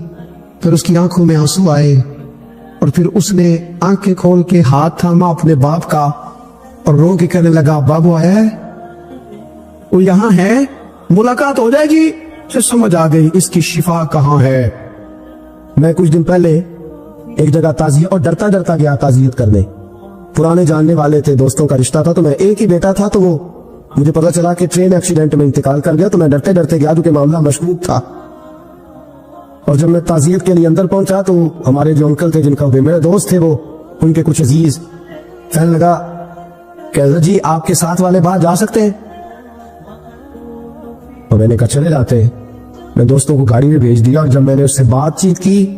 پھر اس کی آنکھوں میں آنسو آئے، اور پھر اس نے آنکھیں کھول کے ہاتھ تھاما اپنے باپ کا اور رو کے کہنے لگا بابو آیا ہے، وہ یہاں ہے، ملاقات ہو جائے گی۔ پھر سمجھ آ گئی اس کی شفا کہاں ہے۔ میں کچھ دن پہلے ایک جگہ تعزیت، اور ڈرتا ڈرتا گیا تعزیت کرنے، پرانے جاننے والے تھے، دوستوں کا رشتہ تھا، تو میں ایک ہی بیٹا تھا، تو وہ مجھے پتا چلا کہ ٹرین ایکسیڈنٹ میں انتقال کر گیا، تو میں ڈرتے ڈرتے گیا کیونکہ معاملہ مشکوک تھا۔ اور جب میں تعزیت کے لیے اندر پہنچا تو ہمارے جو انکل تھے، جن کا میرے دوست تھے، وہ ان کے کچھ عزیز کہنے لگا کہ جی آپ کے ساتھ والے باہر جا سکتے ہیں؟ اور میں نے کہا چلے جاتے ہیں۔ میں دوستوں کو گاڑی میں بھیج دیا، اور جب میں نے اس سے بات چیت کی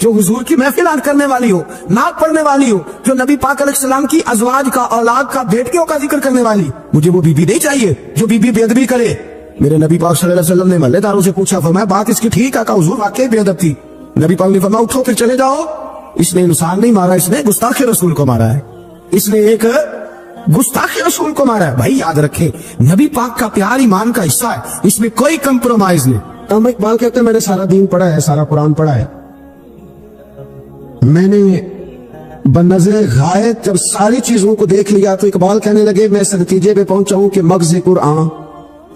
جو حضور کی محفل کرنے والی ہو, نعت پڑھنے والی ہو, جو نبی پاک علیہ السلام کی ازواج کا, اولاد کا, بیٹیوں کا ذکر کرنے والی. مجھے وہ بی بی نہیں چاہیے جو بی بی بے ادبی کرے. میرے نبی پاک صلی اللہ علیہ وسلم نے محلے داروں سے پوچھا, فرمایا بات اس کی ٹھیک ہے کہ حضور واقعی بے ادب تھی. نبی پاک نے فرمایا اٹھو پھر چلے جاؤ, اس نے انسان نہیں مارا, اس نے گستاخ رسول کو مارا ہے, اس نے ایک گستاخ رسول کو مارا ہے. بھائی یاد رکھے نبی پاک کا پیار ایمان کا حصہ ہے, اس میں کوئی کمپرومائز نہیں. علامہ اقبال کہتے ہیں میں نے سارا دین پڑھا ہے, سارا قرآن پڑھا ہے, میں نے بنظر غائب جب ساری چیزوں کو دیکھ لیا تو اقبال کہنے لگے میں اس نتیجے پہ پہنچا ہوں کہ مغز قرآن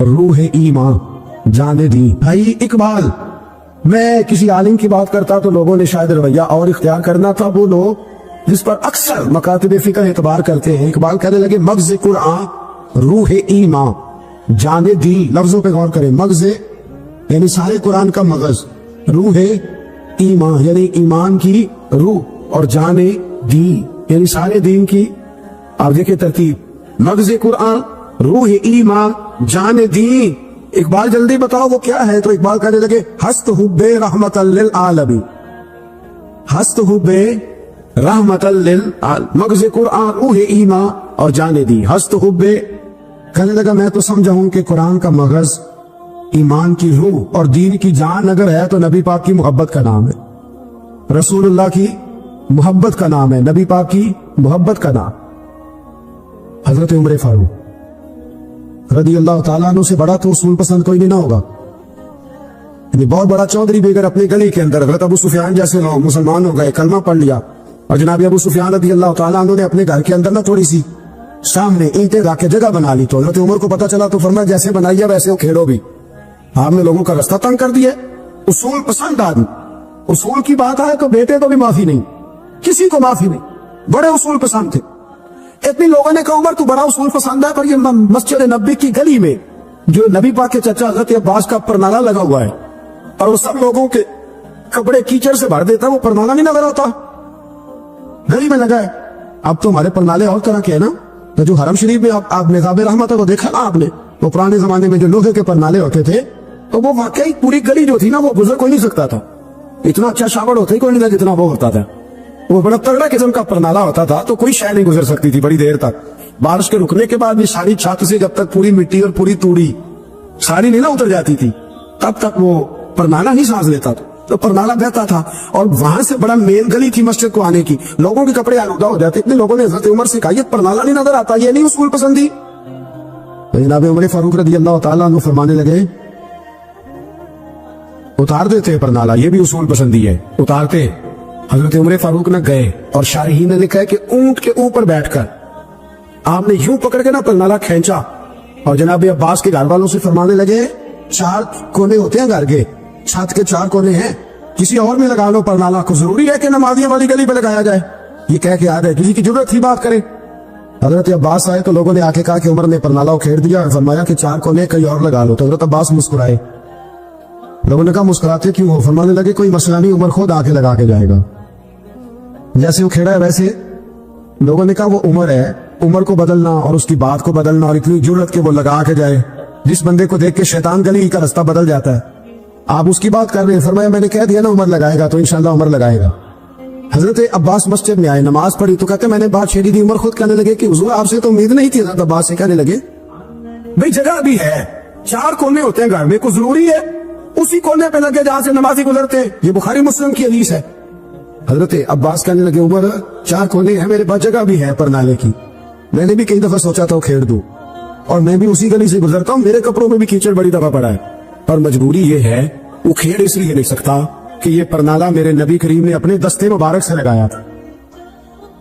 روح ایمان جان دی. بھائی اقبال, میں کسی عالم کی بات کرتا تو لوگوں نے شاید رویہ اور اختیار کرنا تھا, وہ لوگ جس پر اکثر مکاتب فقہ اعتبار کرتے ہیں. اقبال کہنے لگے مغز قرآن روح ایمان جان دی. لفظوں پہ غور کریں, مغز یعنی سارے قرآن کا مغز, روح ایمان یعنی ایمان کی روح, اور جان دی یعنی سارے دین کی. آپ دیکھیں ترتیب, مغز قرآن روح ایمان جان دی. اقبال جلدی بتاؤ وہ کیا ہے؟ تو اقبال کہنے لگے ہست حب رحمت للعالمین, ہست حب رحمت للعالمین, مغز قرآن روح ایمان اور جان دی. ہست حب, کہنے لگا میں تو سمجھا ہوں کہ قرآن کا مغز ایمان کی روح اور دین کی جان اگر ہے تو نبی پاک کی محبت کا نام ہے, رسول اللہ کی محبت کا نام ہے, نبی پاک کی محبت کا نام. حضرت عمر فاروق رضی اللہ تعالیٰ عنہ سے بڑا تو اصول پسند کوئی نہیں نہ ہوگا. یعنی بہت بڑا چودھری بھی اگر اپنی گلی کے اندر حضرت ابو سفیان جیسے لوگ مسلمان ہو گئے, کلمہ پڑھ لیا, اور جناب ابو سفیان رضی اللہ تعالیٰ عنہ نے اپنے گھر کے اندر نہ تھوڑی سی سامنے اینٹیں رکھ کے جگہ بنا لی, تو حضرت عمر کو پتا چلا تو فرمایا جیسے بنائی ہے ویسے وہ کھیڑو بھی. آپ نے لوگوں کا رستہ تنگ کر دیا. اصول پسند آدمی, اصول کی بات آئے تو بیٹے کو بھی معافی نہیں, کسی کو معافی نہیں, بڑے اصول پسند تھے. اتنی لوگوں نے کہا عمر تو بڑا اصول پسند ہے, پر یہ مسجد نبی کی گلی میں جو نبی پاک کے چچا حضرت عباس کا پرنالہ لگا ہوا ہے اور وہ سب لوگوں کے کپڑے کیچڑ سے بھر دیتا, وہ پرنالہ نہیں نظر آتا, گلی میں لگا ہے. اب تو ہمارے پرنالے اور طرح کے ہیں نا, تو جو حرم شریف میں آپ نظام رحمت ہے وہ دیکھا نا آپ نے, وہ پرانے زمانے میں جو لوہے کے پرنالے ہوتے تھے تو وہ واقعی پوری گلی جو تھی نا وہ گزر کوئی نہیں سکتا تھا, اتنا اچھا شاور ہوتا ہی کوئی نہیں تھا جتنا وہ ہوتا تھا. وہ بڑا تگڑا قسم کا پرنالہ ہوتا تھا, تو کوئی شے نہیں گزر سکتی تھی بڑی دیر تک. بارش کے رکنے کے بعد بھی ساری چھت سے جب تک پوری مٹی اور پوری توڑی ساری نہیں نہ اتر جاتی تھی تب تک وہ پرنالہ ہی سانس لیتا تھا, تو پرنالہ بہتا تھا. اور وہاں سے بڑا مین گلی تھی مسجد کو آنے کی, لوگوں کے کپڑے آلودہ ہو جاتے. اتنے لوگوں نے حضرت عمر سے کہا یہ پرنالہ نہیں نظر آتا, یہ نہیں اصول پسندی. جناب عمر فاروق رضی اللہ تعالیٰ عنہ فرمانے لگے اتار دیتے پرنالہ, یہ بھی اصول پسندی ہے, اتارتے. حضرت عمر فاروق نہ گئے, اور شارحین نے لکھا ہے کہ اونٹ کے اوپر بیٹھ کر آپ نے یوں پکڑ کے نا پرنالہ کھینچا, اور جناب عباس کے گھر والوں سے فرمانے لگے 4 کونے ہوتے ہیں گھر کے, چھت کے 4 کونے ہیں, کسی اور میں لگا لو پرنالہ کو, ضروری ہے کہ نمازیوں والی گلی پہ لگایا جائے. یہ کہہ کے آ گئے, کسی کی ضرورت تھی بات کرے. حضرت عباس آئے تو لوگوں نے آ کے کہا کہ عمر نے پرنالہ کھیر دیا, فرمایا کہ 4 کونے کہیں اور لگا لو. تو حضرت عباس مسکرائے. لوگوں نے کہا مسکراتے کیوں ہو؟ فرمانے لگے کوئی مسئلہ نہیں, عمر خود آ کے لگا کے جائے گا. جیسے وہ کھیڑا ہے ویسے لوگوں نے کہا وہ عمر ہے, عمر کو بدلنا اور اس کی بات کو بدلنا اور اتنی جرت کہ وہ لگا کے جائے, جس بندے کو دیکھ کے شیطان گلی کا رستہ بدل جاتا ہے. آپ اس کی بات کر رہے ہیں, فرمایا میں نے کہہ دیا نا عمر لگائے گا, تو انشاءاللہ عمر لگائے گا. حضرت عباس مسجد میں آئے, نماز پڑھی تو کہتے میں نے بات چھیڑی تھی. عمر خود کہنے لگے کہ حضور آپ سے تو امید نہیں تھی. حضرت عباس سے کہنے لگے بھئی جگہ بھی ہے, 4 کونے ہوتے ہیں گھر میں, کو ضروری ہے اسی کونے پہ لگے جہاں سے نمازی گزرتے. یہ بخاری مسلم کی حدیث ہے. حضرت عباس کہنے لگے عمر 4 کونے ہیں, میرے پاس جگہ بھی ہے پرنالے کی, میں نے بھی کئی دفعہ سوچا تھا وہ کھیڑ دوں, اور میں بھی اسی گلی سے گزرتا ہوں, میرے کپڑوں میں بھی کیچڑ بڑی دفعہ پڑا ہے, پر مجبوری یہ ہے وہ کھیڑ اس لیے نہیں سکتا کہ یہ پرنالہ میرے نبی کریم نے اپنے دستے مبارک سے لگایا تھا.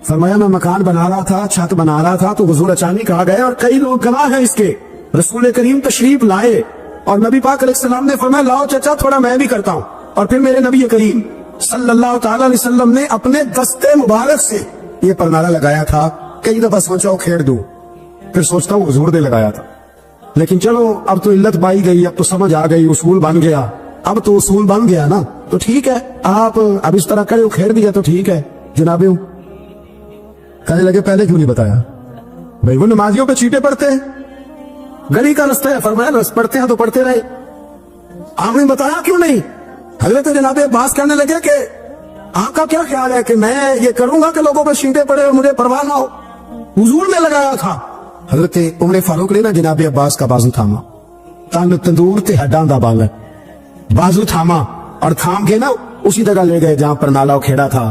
فرمایا میں مکان بنا رہا تھا, چھت بنا رہا تھا, تو حضور اچانک آ گئے, اور کئی لوگ گواہ ہیں اس کے. رسول کریم تشریف لائے اور نبی پاک علیہ السلام نے فرمایا لاؤ چچا تھوڑا میں بھی کرتا ہوں, اور پھر میرے نبی کریم صلی اللہ تعالی علیہ وسلم نے اپنے دستے مبارک سے یہ پرنالہ لگایا تھا. کئی دفعہ سوچا وہ کھیڑ دوں, پھر سوچتا ہوں حضور نے لگایا تھا. لیکن چلو اب تو علت پائی گئی, اب تو سمجھ آ گئی, اصول بن گیا, اب تو اصول بن گیا نا, تو ٹھیک ہے آپ اب اس طرح کرے, وہ کھیڑ دیا تو ٹھیک ہے جناب. کہنے لگے پہلے کیوں نہیں بتایا؟ بھائی وہ نمازیوں پہ چیٹے پڑتے ہیں, گلی کا رستہ ہے, فرمایا پڑھتے ہیں تو پڑھتے رہے, آپ نے بتایا کیوں نہیں؟ حضرت جناب عباس کہنے لگے کہ آپ کا کیا خیال ہے کہ میں یہ کروں گا کہ لوگوں پہ شینٹے پڑے اور مجھے پرواہ نہ ہو؟ حضور نے لگایا تھا. حضرت عمر فاروق نے نا جناب عباس کا بازو تھاما, تن تندور تے ہڈاں دا بالن, بازو تھاما اور تھام کے نا اسی جگہ لے گئے جہاں پر نالا کھیڑا تھا.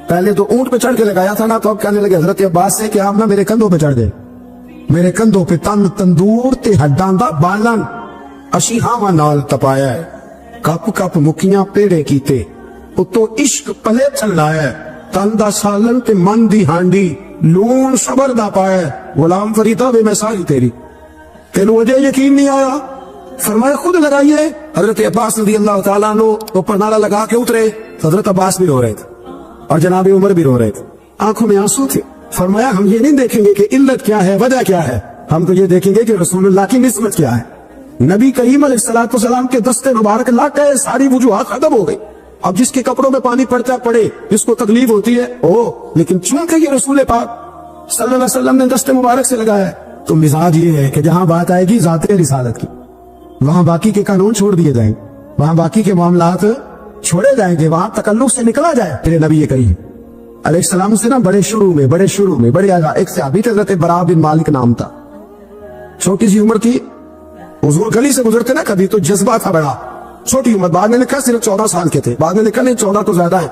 پہلے تو اونٹ پہ چڑھ کے لگایا تھا نا, تو اب کہنے لگے حضرت عباس سے کہ آپ نا میرے کندھوں پہ چڑھ گئے, میرے کندھوں پہ تن تندور تے ہڈاں دا بالن, اشی ہاواں نال تپایا ہے, کپ کپ مکیاں پیڑے کیتے, اتو عشق پلے چلایا, تن دا سالن تے من دی ہانڈی, لون صبر دا پایا, غلام فریدہ وے میں ساری تیری. تینوں وجہ یقین نہیں آیا؟ فرمایا خود لگائیے. حضرت عباس رضی اللہ تعالیٰ عنہ اوپر نالا لگا کے اترے, حضرت عباس بھی رو رہے تھے اور جناب عمر بھی رو رہے تھے, آنکھوں میں آنسو تھے. فرمایا ہم یہ نہیں دیکھیں گے کہ علت کیا ہے, وجہ کیا ہے, ہم تو یہ دیکھیں گے کہ رسول اللہ کی نسبت کیا ہے. نبی کریم علیہ الصلوۃ والسلام کے دستے مبارک لگ گئے, ساری وجوہات ختم ہو گئی. اب جس کے کپڑوں میں پانی پڑتا پڑے, جس کو تکلیف ہوتی ہے لیکن چونکہ یہ رسول پاک صلی اللہ علیہ وسلم نے دستے مبارک سے لگایا ہے, تو مزاج یہ ہے کہ جہاں بات آئے گی ذات رسالت کی, وہاں باقی کے قانون چھوڑ دیے جائیں, وہاں باقی کے معاملات چھوڑے جائیں گے, وہاں تکلف سے نکلا جائے. پھر نبی کریم علیہ السلام سے نا بڑے شروع میں بڑے ایک صحابی تھے, حضرت برا بن مالک نام تھا, چھوٹی سی عمر تھی. حضور گلی سے گزرتے نا کبھی تو جذبہ تھا بڑا, چھوٹی عمر, بعد میں لکھا صرف 14 سال کے تھے, بعد میں لکھا نہیں 14 تو زیادہ ہے,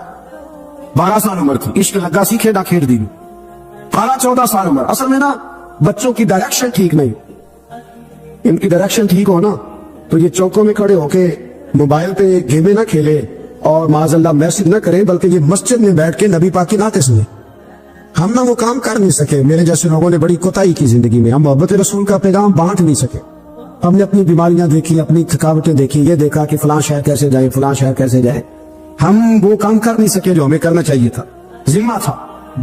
12 سال عمر تھی. عشق لگا سی کھیڑا کھیڑ دی, 12-14 سال عمر. اصل میں نا بچوں کی ڈائریکشن ٹھیک نہیں, ان کی ڈائریکشن ٹھیک ہو نا تو یہ چوکوں میں کھڑے ہو کے موبائل پہ گیمیں نہ کھیلے اور معاذ اللہ میسج نہ کریں, بلکہ یہ مسجد میں بیٹھ کے نبی پاک کی نعتیں سنیں. ہم نہ وہ کام کر نہیں سکے, میرے جیسے لوگوں نے بڑی کوتاہی کی زندگی میں, ہم محبت رسول کا پیغام بانٹ نہیں سکے. ہم نے اپنی بیماریاں دیکھی, اپنی تھکاوٹیں دیکھی, یہ دیکھا کہ فلاں شہر کیسے جائیں, فلاں شہر کیسے جائیں. ہم وہ کام کر نہیں سکے جو ہمیں کرنا چاہیے تھا. ذمہ تھا,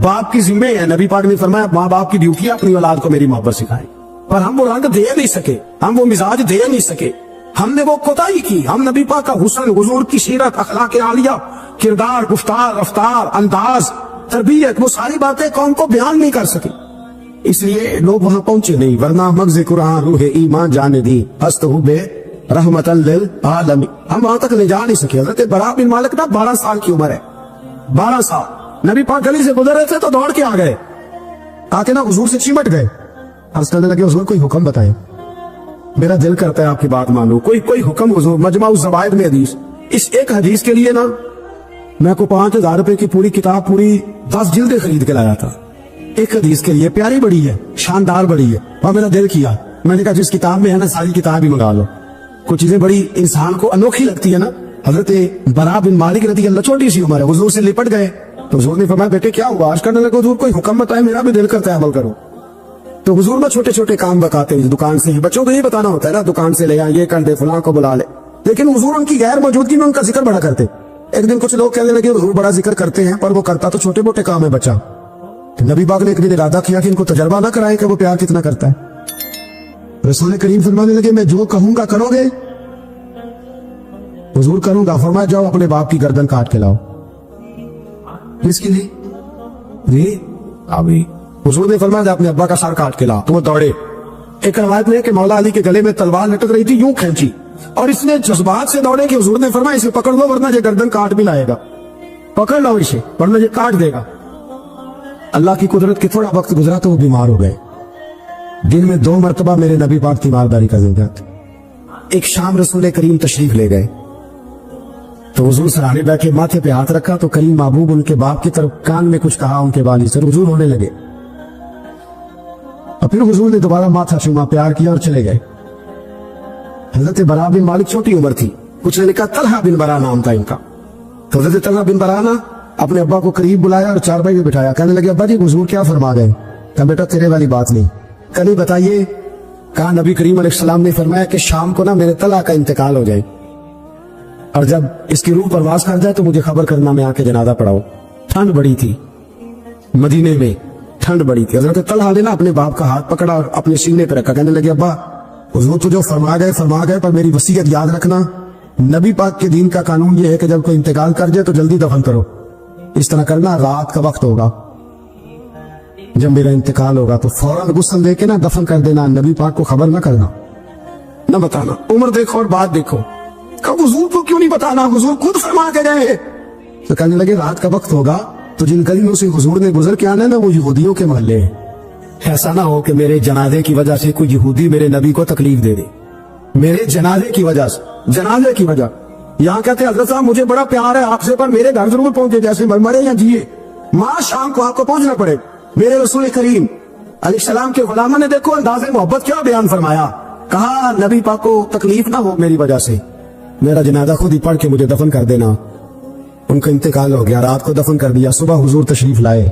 باپ کی ذمہ ہے. نبی پاک نے فرمایا ماں باپ کی ڈیوٹی ہے اپنی اولاد کو میری محبت سکھائیں, پر ہم وہ رنگ دے نہیں سکے, ہم وہ مزاج دے نہیں سکے, ہم نے وہ کوتاہی کی. ہم نبی پاک کا حسن, حضور کی سیرت, اخلاق عالیہ, کردار, گفتار, رفتار, انداز, تربیت, وہ ساری باتیں قوم کو بیان نہیں کر سکے, اس لیے لوگ وہاں پہنچے نہیں. ورنہ مغز قرآن روح ایمان جانے دی, ہست ہو بے رحمت للعالمین, ہم وہاں تک لے جا نہیں سکے. حضرت برا بن مالک نا 12 سال کی عمر ہے, 12 سال. نبی پاک گلی سے گزر رہے تھے تو دوڑ کے آ گئے, آ کے نا حضور سے چمٹ گئے. عرض کرنے لگے حضور کوئی حکم بتائیں, میرا دل کرتا ہے آپ کی بات مانو, کوئی حکم حضور. مجمع الزوائد میں حدیث, اس ایک حدیث کے لیے نا میں کو 5,000 روپے کی پوری کتاب, پوری 10 جلدیں خرید کے لایا تھا ایک حدیث کے لیے. پیاری بڑی ہے, شاندار بڑی ہے, اور میرا دل کیا, میں نے کہا جس کتاب میں ہے نا ساری کتاب ہی منگا لو. کچھ چیزیں بڑی انسان کو انوکھی لگتی ہے نا. حضرت برا بن مالک رضی اللہ, چھوٹی سی عمر ہے, حضور سے لپٹ گئے تو حضور نے فرمایا بیٹے کیا ہوا؟ عرض کرنے لگے حضور کوئی حکم بتائے, میرا بھی دل کرتا ہے عمل کرو. تو حضور میں چھوٹے چھوٹے کام بتاتے ہیں, دکان سے, بچوں کو یہ بتانا ہوتا ہے نا, دکان سے لے آ, یہ کر دے, فلاں کو بلا لے. لیکن حضور ان کی غیر موجودگی میں ان کا ذکر بڑا کرتے. ایک دن کچھ لوگ کہنے لگے حضور بڑا ذکر کرتے ہیں, پر وہ کرتا تو چھوٹے موٹے کام ہے بچہ. نبی پاک نے ایک دن ارادہ کیا کہ ان کو تجربہ نہ کرائے کہ وہ پیار کتنا کرتا ہے. رسول کریم فرمانے لگے میں جو کہوں گا کرو گے؟ حضور کروں گا. فرمایا جاؤ اپنے باپ کی گردن کاٹ کے لاؤ. کس کے لیے؟ جی ابھی. حضور نے فرمایا اپنے ابا کا سر کاٹ کے لاؤ. تو وہ دوڑے. ایک روایت میں کہ مولا علی کے گلے میں تلوار لٹک رہی تھی, یوں کھینچی, اور اس نے جذبات سے دوڑے کہ حضور نے فرمایا اسے پکڑ لو ورنہ یہ گردن کاٹ بھی لائے گا, پکڑ لو اسے ورنہ یہ کاٹ دے گا. اللہ کی قدرت کے تھوڑا وقت گزرا تو وہ بیمار ہو گئے. دن میں 2 مرتبہ میرے نبی پاک تیمارداری کا ذکر تھا. ایک شام رسول کریم تشریف لے گئے تو حضور سرانے بیٹھے, ماتھے پہ ہاتھ رکھا تو کریم محبوب ان کے باپ کی طرف کان میں کچھ کہا, ان کے والی سے حضور ہونے لگے. اور پھر حضور نے دوبارہ ماتھا چوما, پیار کیا اور چلے گئے. حضرت برا بن مالک چھوٹی عمر تھی, کچھ نے لکھا طلحہ بن برا نام تھا ان کا. تو حضرت طلحہ بن برا نا اپنے ابا کو قریب بلایا اور چارپائی میں بٹھایا. کہنے لگے ابا جی حضور کیا فرما گئے؟ کہا بیٹا تیرے والی بات نہیں, کل بتائیے. کہا نبی کریم علیہ السلام نے فرمایا کہ شام کو نا میرے طلحہ کا انتقال ہو جائے, اور جب اس کی روح پرواز کر جائے تو مجھے خبر کرنا, میں آ کے جنازہ پڑھاؤ. ٹھنڈ بڑی تھی, مدینے میں ٹھنڈ بڑی تھی. حضرت طلحہ نے نا اپنے باپ کا ہاتھ پکڑا اور اپنے سینے پہ رکھا. کہنے لگے ابا حضور تو جو فرما گئے, پر میری وصیت یاد رکھنا, نبی پاک کے دین کا قانون یہ ہے کہ جب کوئی انتقال کر جائے تو جلدی دفن کرو. اس طرح کرنا, رات کا وقت ہوگا, جب میرا انتقال ہوگا تو فوراً غسل دے کے نا دفن کر دینا, نبی پاک کو خبر نہ کرنا, نہ بتانا. عمر دیکھو اور بات دیکھو. کب حضور کو کیوں نہیں بتانا؟ حضور خود فرما کے گئے تو کہنے لگے رات کا وقت ہوگا تو جن گلیوں سے حضور نے گزر کے آنا نا وہ یہودیوں کے محلے ہیں، ایسا نہ ہو کہ میرے جنازے کی وجہ سے کوئی یہودی میرے نبی کو تکلیف دے دے، میرے جنازے کی وجہ سے، جنازے کی وجہ یہاں کہتے ہیں حضرت صاحب مجھے بڑا پیار ہے آپ سے، پر میرے گھر ضرور پہنچے، جیسے مرے یا جیے، ماں شام کو آپ کو پہنچنا پڑے۔ میرے رسول کریم علیہ السلام کے غلاموں نے دیکھو انداز محبت کیا بیان فرمایا، کہا نبی پاک کو تکلیف نہ ہو میری وجہ سے، میرا جنازہ خود ہی پڑھ کے مجھے دفن کر دینا۔ ان کا انتقال ہو گیا، رات کو دفن کر دیا، صبح حضور تشریف لائے،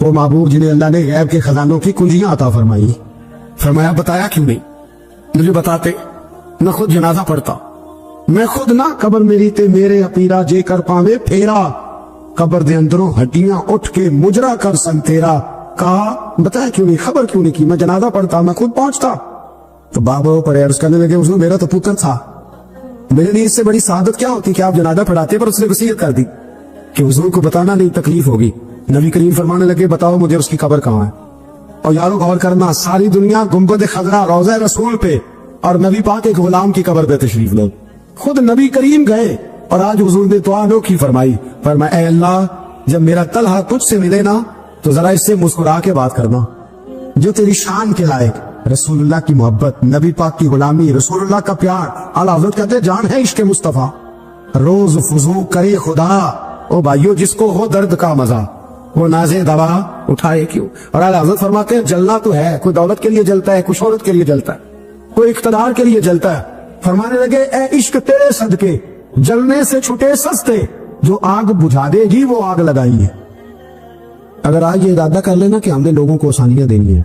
وہ محبوب جنہیں اللہ نے غیب کے خزانوں کی کنجیاں عطا فرمائی، فرمایا بتایا کیوں نہیں، مجھے بتاتے نہ خود جنازہ پڑھتا، میں خود نہ قبر میری تے میرے اپیرا جے کر پاوے پھیرا، قبر دے اندروں ہڈیاں اٹھ کے مجرا کر سن تیرا، کہا بتایا کیوں نہیں، خبر کیوں نہیں کی، میں جنازہ پڑھتا، میں خود پہنچتا۔ تو بابا پر عرض کرنے لگے حضور میرا تو پتر تھا، میرے لیے اس سے بڑی سعادت کیا ہوتی کہ آپ جنازہ پڑھاتے، پر اس نے وصیت کر دی کہ حضور کو بتانا نہیں تکلیف ہوگی۔ نبی کریم فرمانے لگے بتاؤ مجھے اس کی قبر کہاں ہے۔ اور یارو غور کرنا، ساری دنیا گنبد خضرا روضہ رسول پہ اور نبی پاک ایک غلام کی قبر پہ تشریف لو، خود نبی کریم گئے اور آج حضور نے دعا انوکھی فرمائی، فرمایا اے اللہ جب میرا طلحہ تجھ سے ملے نا تو ذرا اس سے مسکرا کے بات کرنا، جو تیری شان کے لائق، رسول اللہ کی محبت، نبی پاک کی غلامی، رسول اللہ کا پیار۔ اعلیٰ حضرت کہتے ہیں جان ہے عشق مصطفیٰ، روز فضو کرے خدا، او بھائیو جس کو ہو درد کا مزہ وہ نازے دوا اٹھائے کیوں۔ اور اعلیٰ حضرت فرماتے ہیں جلنا تو ہے، کوئی دولت کے لیے جلتا ہے، کوئی شہرت کے لیے جلتا ہے، کوئی اقتدار کے لیے جلتا ہے۔ فرمانے لگے اے عشق تیرے صدقے جلنے سے چھٹے سستے، جو آگ بجھا دے گی وہ آگ لگائی ہے۔ اگر آج یہ ارادہ کر لینا کہ ہم نے لوگوں کو آسانیاں دینی ہیں،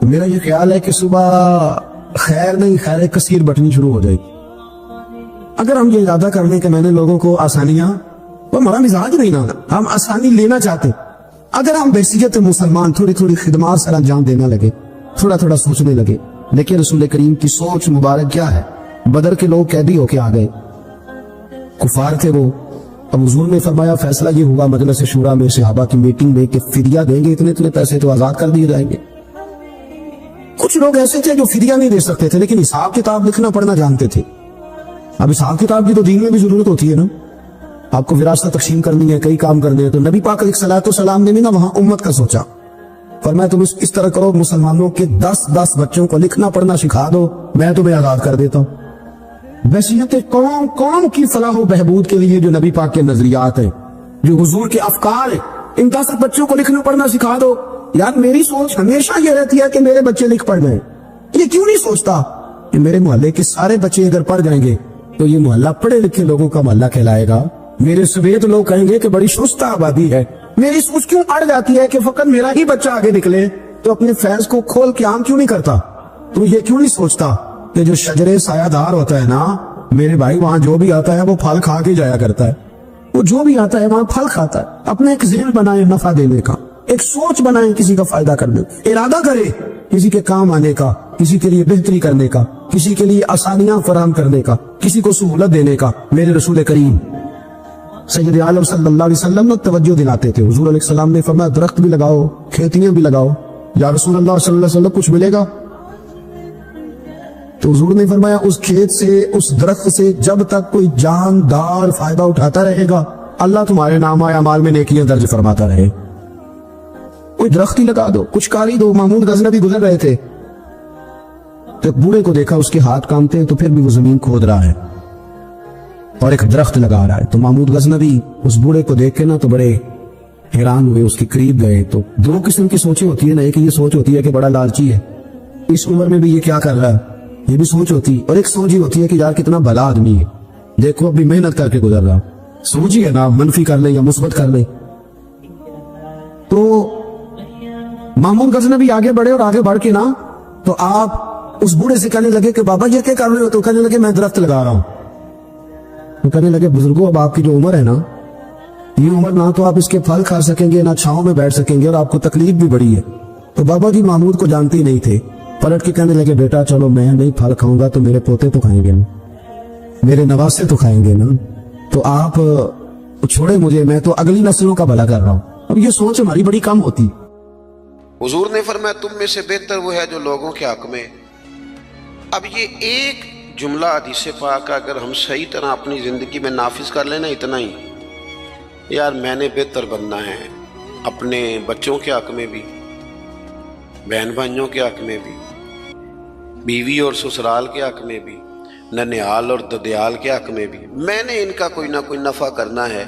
تو میرا یہ خیال ہے کہ صبح خیر نہیں خیر کثیر بٹنی شروع ہو جائے گی۔ اگر ہم یہ ارادہ کر لیں کہ میں نے لوگوں کو آسانیاں، وہ ہمارا مزاج نہیں نا، ہم آسانی لینا چاہتے، اگر ہم بحیثیت مسلمان تھوڑی تھوڑی خدمات سر انجام دینے لگے، تھوڑا تھوڑا سوچنے لگے، دیکھیں رسول کریم کی سوچ مبارک کیا ہے۔ بدر کے لوگ قیدی ہو کے آ گئے، کفار تھے وہ، اب حضور نے فرمایا فیصلہ یہ ہوا مجلس شورا میں صحابہ کی میٹنگ میں کہ فدیہ دیں گے اتنے اتنے پیسے تو آزاد کر دیے جائیں گے۔ کچھ لوگ ایسے تھے جو فدیہ نہیں دے سکتے تھے لیکن حساب کتاب لکھنا پڑھنا جانتے تھے۔ اب حساب کتاب کی تو دین میں بھی ضرورت ہوتی ہے نا، آپ کو وراثت تقسیم کرنی ہے، کئی کام کرنے ہیں، تو نبی پاک علیہ الصلوۃ والسلام نے بھی نا وہاں امت کا سوچا، فرمایا تم اس طرح کرو مسلمانوں کے 10 بچوں کو لکھنا پڑھنا سکھا دو، میں تمہیں آزاد کر دیتا ہوں۔ بحیثیت قوم کی فلاح و بہبود کے لیے جو نبی پاک کے نظریات ہیں، جو حضور کے افکار ہیں، ان 10 بچوں کو لکھنا پڑھنا سکھا دو۔ یار میری سوچ ہمیشہ یہ رہتی ہے کہ میرے بچے لکھ پڑھ جائیں، یہ کیوں نہیں سوچتا کہ میرے محلے کے سارے بچے اگر پڑھ جائیں گے تو یہ محلہ پڑھے لکھے لوگوں کا محلہ کہلائے گا، میرے سویت لوگ کہیں گے کہ بڑی شستہ آبادی ہے۔ میری سوچ کیوں اڑ جاتی ہے کہ فقط میرا ہی بچہ آگے نکلے، تو اپنے فیض کو کھول کے عام کیوں نہیں کرتا؟ تو یہ کیوں نہیں سوچتا کہ جو شجرے سایہ دار ہوتا ہے نا میرے بھائی، وہاں جو بھی آتا ہے وہ پھل کھا کے جایا کرتا ہے، وہ جو بھی آتا ہے وہاں پھل کھاتا ہے۔ اپنے ایک ذہن بنائیں نفع دینے کا، ایک سوچ بنائیں کسی کا فائدہ کرنے، ارادہ کرے کسی کے کام آنے کا، کسی کے لیے بہتری کرنے کا، کسی کے لیے آسانیاں فراہم کرنے کا، کسی کو سہولت دینے کا۔ میرے رسول کریم سید عالم صلی اللہ علیہ وسلم نے توجہ دلاتے تھے، حضور علیہ السلام نے فرمایا درخت بھی لگاؤ، کھیتیاں بھی لگاؤ، یا رسول اللہ صلی اللہ علیہ وسلم کچھ ملے گا؟ تو حضور نے فرمایا اس کھیت سے، اس درخت سے جب تک کوئی جاندار فائدہ اٹھاتا رہے گا اللہ تمہارے نام اعمال میں نیکیاں درج فرماتا رہے۔ کوئی درخت ہی لگا دو، کچھ کاری دو۔ محمود غزنوی گزر رہے تھے تو ایک بوڑھے کو دیکھا، اس کے ہاتھ کامتے ہیں تو پھر بھی وہ زمین کھود رہا ہے اور ایک درخت لگا رہا ہے۔ تو محمود غزنوی اس بوڑھے کو دیکھ کے نا تو بڑے حیران ہوئے، اس کے قریب گئے۔ تو دو قسم کی سوچیں ہوتی ہے نا، ایک یہ سوچ ہوتی ہے کہ بڑا لالچی ہے، اس عمر میں بھی یہ کیا کر رہا ہے، یہ بھی سوچ ہوتی، اور ایک سوچ ہی ہوتی ہے کہ یار کتنا بھلا آدمی ہے، دیکھو ابھی محنت کر کے گزر رہا۔ سوچ ہی ہے نا، منفی کر لے یا مثبت کر لے۔ تو محمود غزنوی آگے بڑھے اور آگے بڑھ کے نا تو آپ اس بوڑھے سے کہنے لگے کہ بابا یہ کیا کر رہے ہو؟ تو کہنے لگے میں درخت لگا رہا ہوں۔ تو کہنے لگے بزرگوں اب آپ کی جو عمر ہے نا، یہ عمر نہ تو آپ اس کے پھل کھا سکیں گے، نہ چھاؤں میں بیٹھ سکیں گے، اور آپ کو تکلیف بھی بڑی ہے۔ تو بابا جی محمود کو جانتے ہی نہیں تھے، پلٹ کے کہنے لگے بیٹا چلو میں نہیں پھل کھاؤں گا تو میرے پوتے تو کھائیں گے نا، میرے نواسے تو کھائیں گے نا، تو آپ چھوڑے مجھے، میں تو اگلی نسلوں کا بھلا کر رہا ہوں۔ اب یہ سوچ ہماری بڑی کم ہوتی۔ حضور نے فرمایا تم میں سے بہتر وہ ہے جو لوگوں کے حق میں۔ اب یہ ایک جملہ حدیث پاک کا اگر ہم صحیح طرح اپنی زندگی میں نافذ کر لینا اتنا ہی، یار میں نے بہتر بننا ہے، اپنے بچوں کے حق میں بھی، بہن بھائیوں کے حق میں بھی، بیوی اور سسرال کے حق میں بھی، ننیال اور ددیال کے حق میں بھی، میں نے ان کا کوئی نہ کوئی نفع کرنا ہے۔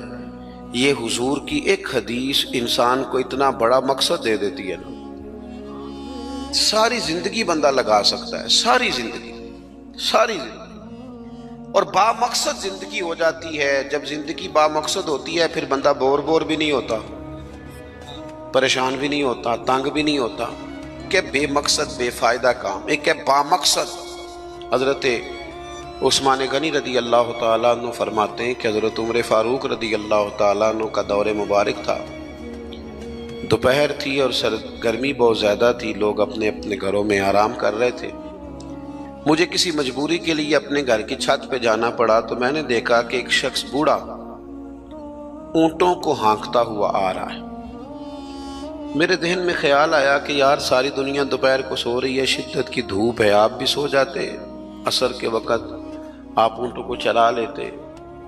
یہ حضور کی ایک حدیث انسان کو اتنا بڑا مقصد دے دیتی ہے نا، ساری زندگی بندہ لگا سکتا ہے، ساری زندگی اور با مقصد زندگی ہو جاتی ہے۔ جب زندگی با مقصد ہوتی ہے پھر بندہ بور بھی نہیں ہوتا، پریشان بھی نہیں ہوتا، تنگ بھی نہیں ہوتا کہ بے مقصد بے فائدہ کام۔ ایک ہے با مقصد۔ حضرت عثمان غنی رضی اللہ تعالیٰ عنہ فرماتے ہیں کہ حضرت عمر فاروق رضی اللہ تعالیٰ عنہ کا دور مبارک تھا، دوپہر تھی اور گرمی بہت زیادہ تھی، لوگ اپنے اپنے گھروں میں آرام کر رہے تھے۔ مجھے کسی مجبوری کے لیے اپنے گھر کی چھت پہ جانا پڑا تو میں نے دیکھا کہ ایک شخص بوڑھا اونٹوں کو ہانکتا ہوا آ رہا ہے۔ میرے ذہن میں خیال آیا کہ یار ساری دنیا دوپہر کو سو رہی ہے، شدت کی دھوپ ہے، آپ بھی سو جاتے، عصر کے وقت آپ اونٹوں کو چلا لیتے،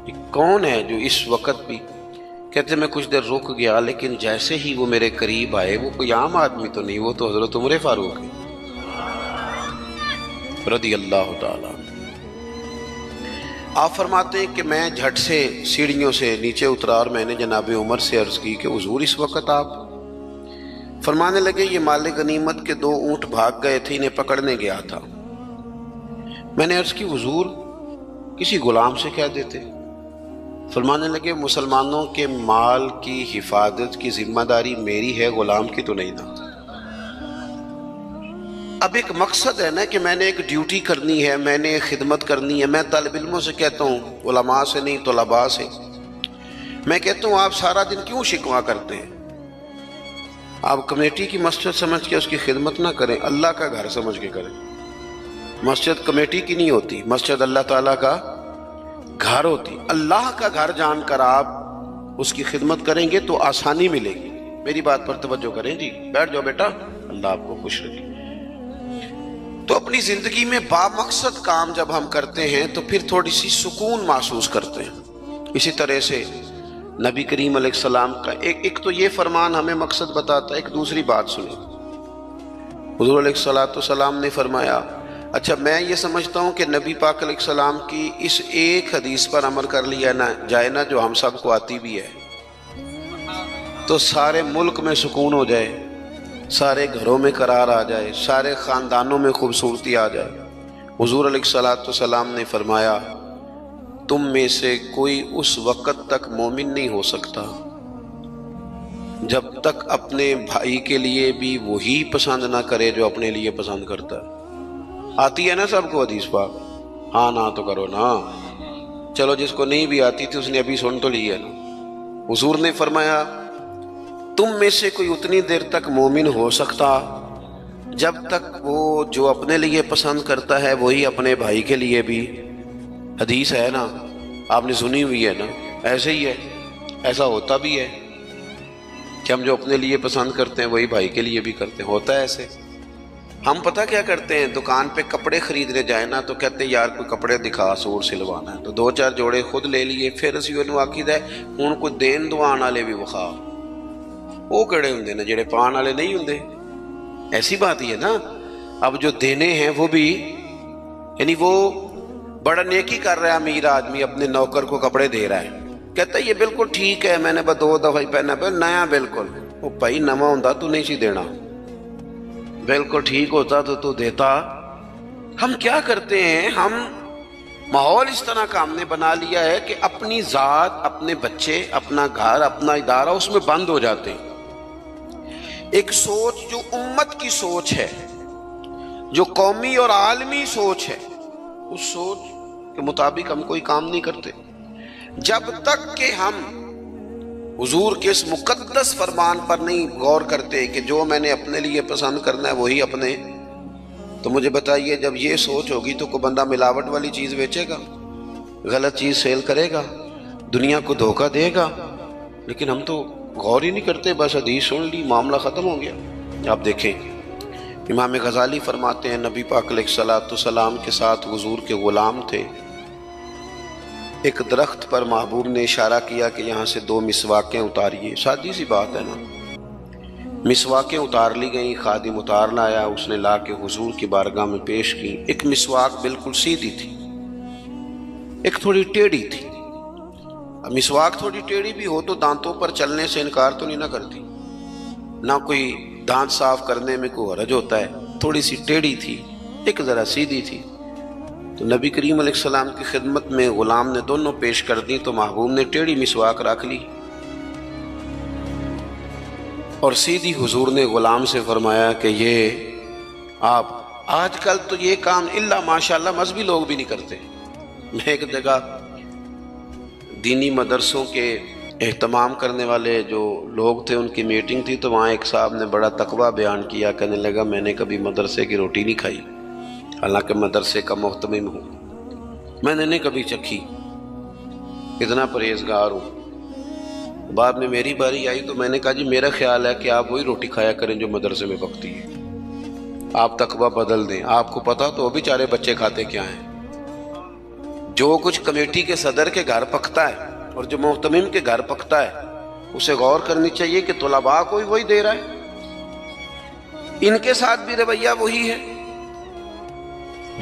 یہ کون ہے جو اس وقت بھی؟ کہتے میں کچھ دیر رک گیا، لیکن جیسے ہی وہ میرے قریب آئے، وہ کوئی عام آدمی تو نہیں، وہ تو حضرت عمر فاروق ہے رضی اللہ تعالیٰ۔ آپ فرماتے ہیں کہ میں جھٹ سے سیڑھیوں سے نیچے اترا اور میں نے جناب عمر سے عرض کی کہ حضور اس وقت آپ؟ فرمانے لگے یہ مال غنیمت کے 2 اونٹ بھاگ گئے تھے، انہیں پکڑنے گیا تھا۔ میں نے عرض کی حضور کسی غلام سے کہہ دیتے۔ فرمانے لگے مسلمانوں کے مال کی حفاظت کی ذمہ داری میری ہے، غلام کی تو نہیں نا۔ اب ایک مقصد ہے نا کہ میں نے ایک ڈیوٹی کرنی ہے، میں نے ایک خدمت کرنی ہے۔ میں طالب علموں سے کہتا ہوں، علماء سے نہیں، طلباء سے میں کہتا ہوں آپ سارا دن کیوں شکوہ کرتے ہیں؟ آپ کمیٹی کی مسجد سمجھ کے اس کی خدمت نہ کریں، اللہ کا گھر سمجھ کے کریں۔ مسجد کمیٹی کی نہیں ہوتی، مسجد اللہ تعالیٰ کا گھر ہوتی۔ اللہ کا گھر جان کر آپ اس کی خدمت کریں گے تو آسانی ملے گی۔ میری بات پر توجہ کریں جی، بیٹھ جاؤ بیٹا، اللہ آپ کو خوش رکھے۔ تو اپنی زندگی میں با مقصد کام جب ہم کرتے ہیں تو پھر تھوڑی سی سکون محسوس کرتے ہیں۔ اسی طرح سے نبی کریم علیہ السلام کا ایک تو یہ فرمان ہمیں مقصد بتاتا ہے۔ ایک دوسری بات سنیں، حضور علیہ السلام نے فرمایا، اچھا میں یہ سمجھتا ہوں کہ نبی پاک علیہ السلام کی اس ایک حدیث پر عمل کر لیا نہ جائے نا، جو ہم سب کو آتی بھی ہے، تو سارے ملک میں سکون ہو جائے، سارے گھروں میں قرار آ جائے، سارے خاندانوں میں خوبصورتی آ جائے۔ حضور علیہ السلام نے فرمایا تم میں سے کوئی اس وقت تک مومن نہیں ہو سکتا جب تک اپنے بھائی کے لیے بھی وہی پسند نہ کرے جو اپنے لیے پسند کرتا ہے۔ آتی ہے نا سب کو حدیث پاک؟ ہاں نہ تو کرو نا، چلو جس کو نہیں بھی آتی تھی اس نے ابھی سن تو لی ہے نا۔ حضور نے فرمایا تم میں سے کوئی اتنی دیر تک مومن ہو سکتا جب تک وہ جو اپنے لیے پسند کرتا ہے وہی اپنے بھائی کے لیے بھی۔ حدیث ہے نا، آپ نے سنی ہوئی ہے نا، ایسے ہی ہے، ایسا ہوتا بھی ہے کہ ہم جو اپنے لیے پسند کرتے ہیں وہی بھائی کے لیے بھی کرتے ہیں، ہوتا ہے ایسے۔ ہم پتہ کیا کرتے ہیں، دکان پہ کپڑے خریدنے جائیں نا تو کہتے ہیں یار کوئی کپڑے دکھا، سوٹ سلوانا ہے، تو 2-4 جوڑے خود لے لیے، پھر اسی انہوں آکید ہے ہوں کوئی دین دوان والے بھی وکھا، وہ کڑے ہوندے نا جڑے پان والے نہیں ہوندے۔ ایسی بات ہی ہے نا، اب جو دینے ہیں وہ بھی، یعنی وہ بڑا نیکی کر رہا ہے امیر آدمی، اپنے نوکر کو کپڑے دے رہا ہے، کہتا ہے یہ بالکل ٹھیک ہے، میں نے بس 2 دفعہ ہی پہنا پہ نیا، بالکل وہ بھائی نواں ہوتا تو نہیں سی دینا، بالکل ٹھیک ہوتا تو دیتا۔ ہم کیا کرتے ہیں، ہم ماحول اس طرح کا ہم نے بنا لیا ہے کہ اپنی ذات، اپنے بچے، اپنا گھر، اپنا ادارہ اس میں بند ہو جاتے ہیں۔ ایک سوچ جو امت کی سوچ ہے، جو قومی اور عالمی سوچ ہے، اس سوچ کے مطابق ہم کوئی کام نہیں کرتے جب تک کہ ہم حضور کے اس مقدس فرمان پر نہیں غور کرتے کہ جو میں نے اپنے لیے پسند کرنا ہے وہی اپنے۔ تو مجھے بتائیے جب یہ سوچ ہوگی تو کوئی بندہ ملاوٹ والی چیز بیچے گا، غلط چیز سیل کرے گا، دنیا کو دھوکہ دے گا؟ لیکن ہم تو غور ہی نہیں کرتے، بس حدیث سن لی، معاملہ ختم ہو گیا۔ آپ دیکھیں امام غزالی فرماتے ہیں نبی پاک علیہ الصلوۃ والسلام کے ساتھ حضور کے غلام تھے، ایک درخت پر محبوب نے اشارہ کیا کہ یہاں سے 2 مسواکیں اتاریے، سادی سی بات ہے نا، مسواکیں اتار لی گئیں، خادم اتار لایا، اس نے لا کے حضور کی بارگاہ میں پیش کی۔ ایک مسواک بالکل سیدھی تھی، ایک تھوڑی ٹیڑھی تھی۔ اب مسواک تھوڑی ٹیڑھی بھی ہو تو دانتوں پر چلنے سے انکار تو نہیں نہ کرتی، نہ کوئی دانت صاف کرنے میں کوئی حرج ہوتا ہے، تھوڑی سی ٹیڑھی تھی، ایک ذرا سیدھی تھی۔ تو نبی کریم علیہ السلام کی خدمت میں غلام نے دونوں پیش کر دی تو محبوب نے ٹیڑھی مسواک رکھ لی اور سیدھی حضور نے غلام سے فرمایا کہ یہ آپ آج کل تو یہ کام الا ماشاءاللہ مذہبی لوگ بھی نہیں کرتے۔ میں ایک جگہ دینی مدرسوں کے اہتمام کرنے والے جو لوگ تھے ان کی میٹنگ تھی، تو وہاں ایک صاحب نے بڑا تقویٰ بیان کیا، کہنے لگا میں نے کبھی مدرسے کی روٹی نہیں کھائی، حالانکہ مدرسے کا محتمم ہوں، میں نے نہیں کبھی چکھی، اتنا پرہیزگار ہوں۔ بعد میں میری باری آئی تو میں نے کہا جی میرا خیال ہے کہ آپ وہی روٹی کھایا کریں جو مدرسے میں پکتی ہے، آپ تقویٰ بدل دیں۔ آپ کو پتا تو وہ بیچارے بچے کھاتے کیا ہیں، جو کچھ کمیٹی کے صدر کے گھر پکتا ہے اور جو محتمم کے گھر پکتا ہے اسے غور کرنی چاہیے کہ طلباء کو وہی دے رہا ہے، ان کے ساتھ بھی رویہ وہی ہے۔